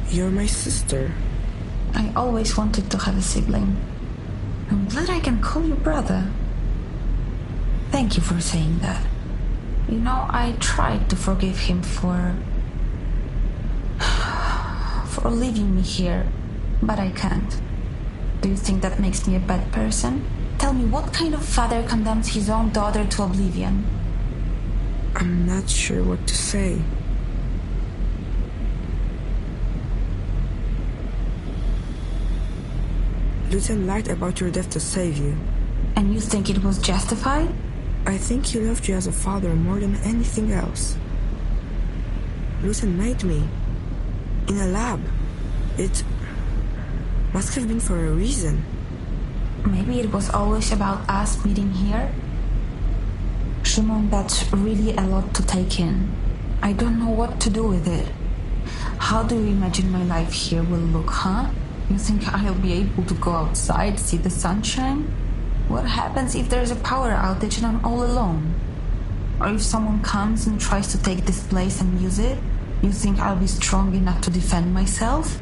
You're my sister. I always wanted to have a sibling. I'm glad I can call you brother. Thank you for saying that. You know, I tried to forgive him for leaving me here, but I can't. Do you think that makes me a bad person? Tell me, what kind of father condemns his own daughter to oblivion? I'm not sure what to say. Lucian lied about your death to save you. And you think it was justified? I think he loved you as a father more than anything else. Lucian made me. In a lab. It must have been for a reason. Maybe it was always about us meeting here? Shimon, that's really a lot to take in. I don't know what to do with it. How do you imagine my life here will look, huh? You think I'll be able to go outside, see the sunshine? What happens if there's a power outage and I'm all alone? Or if someone comes and tries to take this place and use it? You think I'll be strong enough to defend myself?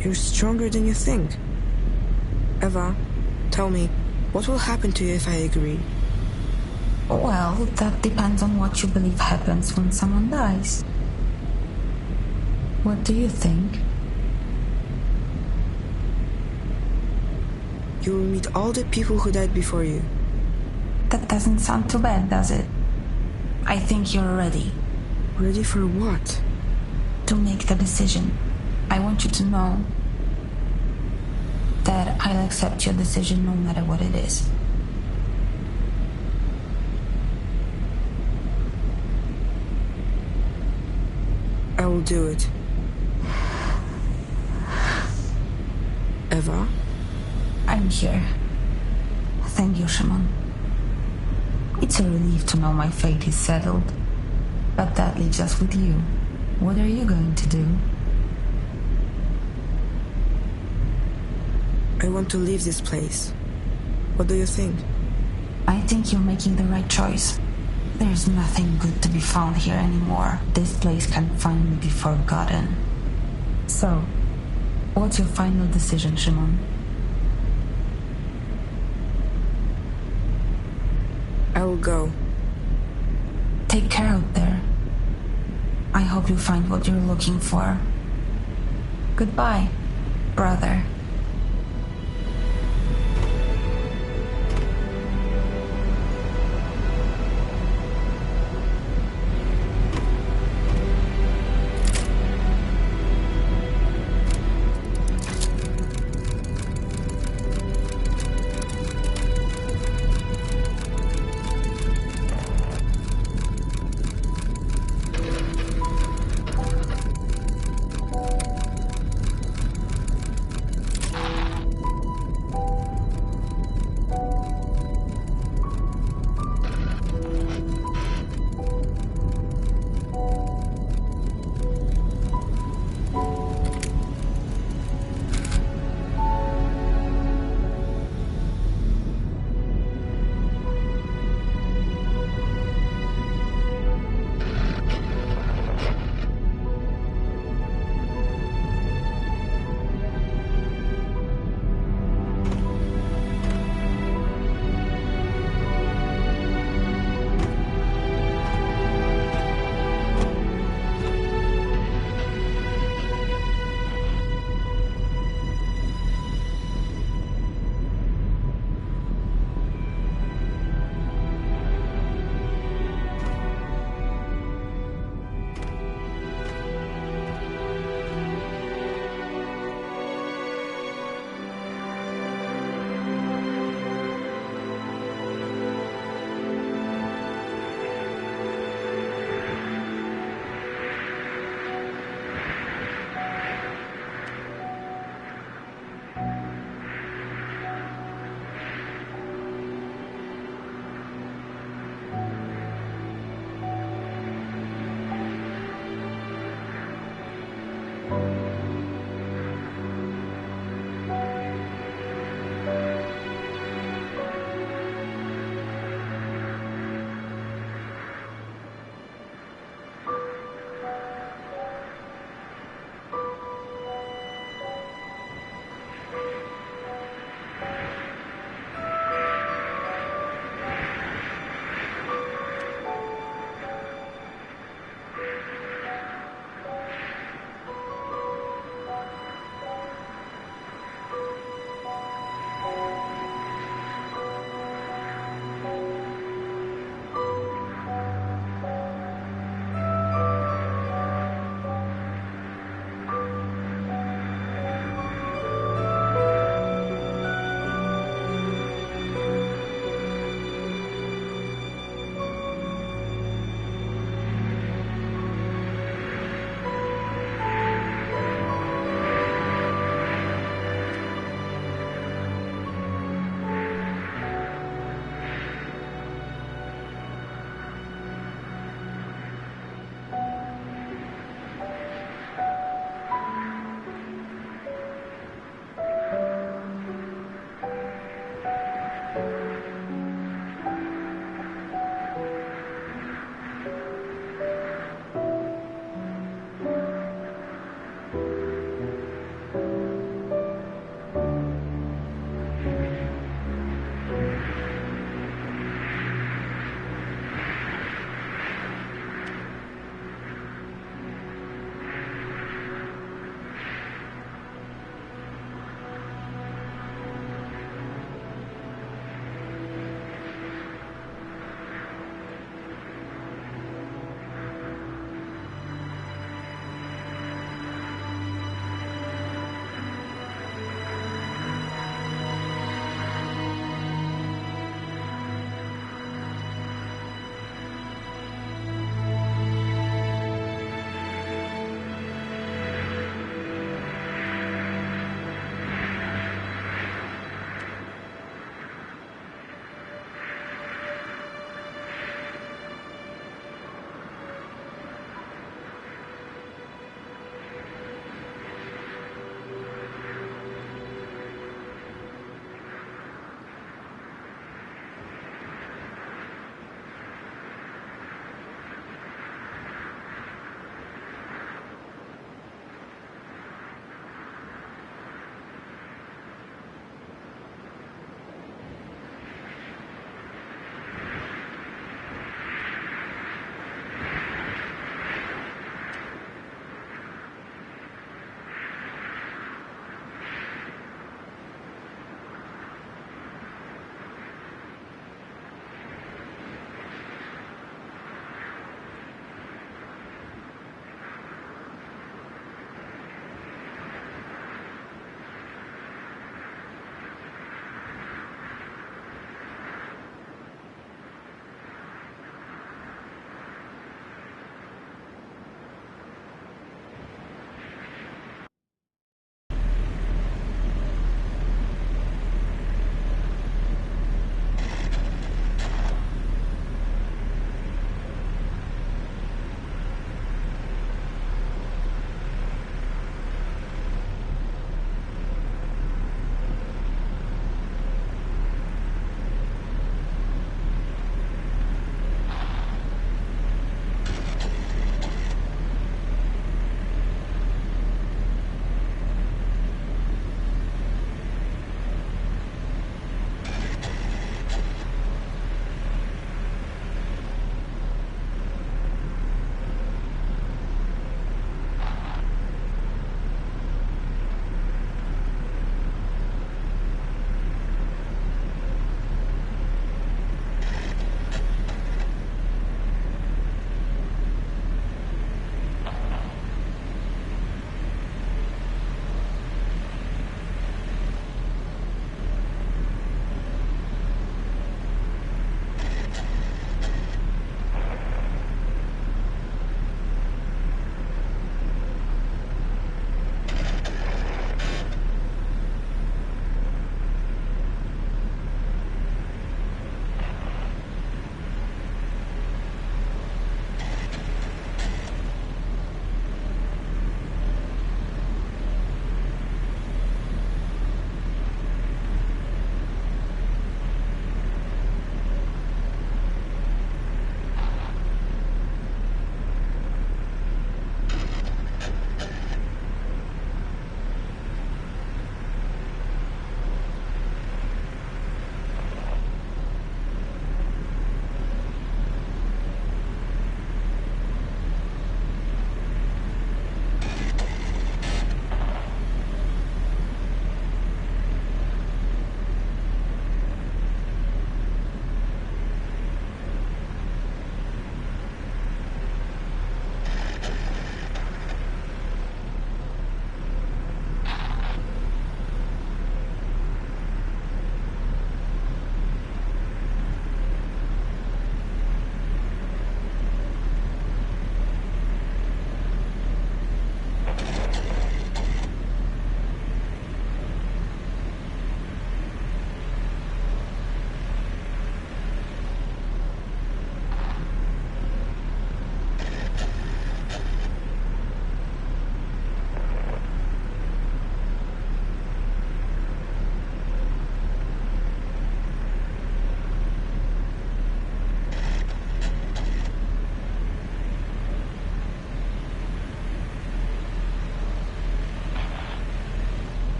You're stronger than you think. Eva, tell me, what will happen to you if I agree? Well, that depends on what you believe happens when someone dies. What do you think? You will meet all the people who died before you. That doesn't sound too bad, does it? I think you're ready. Ready for what? To make the decision. I want you to know that I'll accept your decision no matter what it is. I will do it. Eva? I'm here. Thank you, Shimon. It's a relief to know my fate is settled. But that leaves us with you. What are you going to do? I want to leave this place. What do you think? I think you're making the right choice. There's nothing good to be found here anymore. This place can finally be forgotten. So, what's your final decision, Shimon? I will go. Take care out there. I hope you find what you're looking for. Goodbye, brother.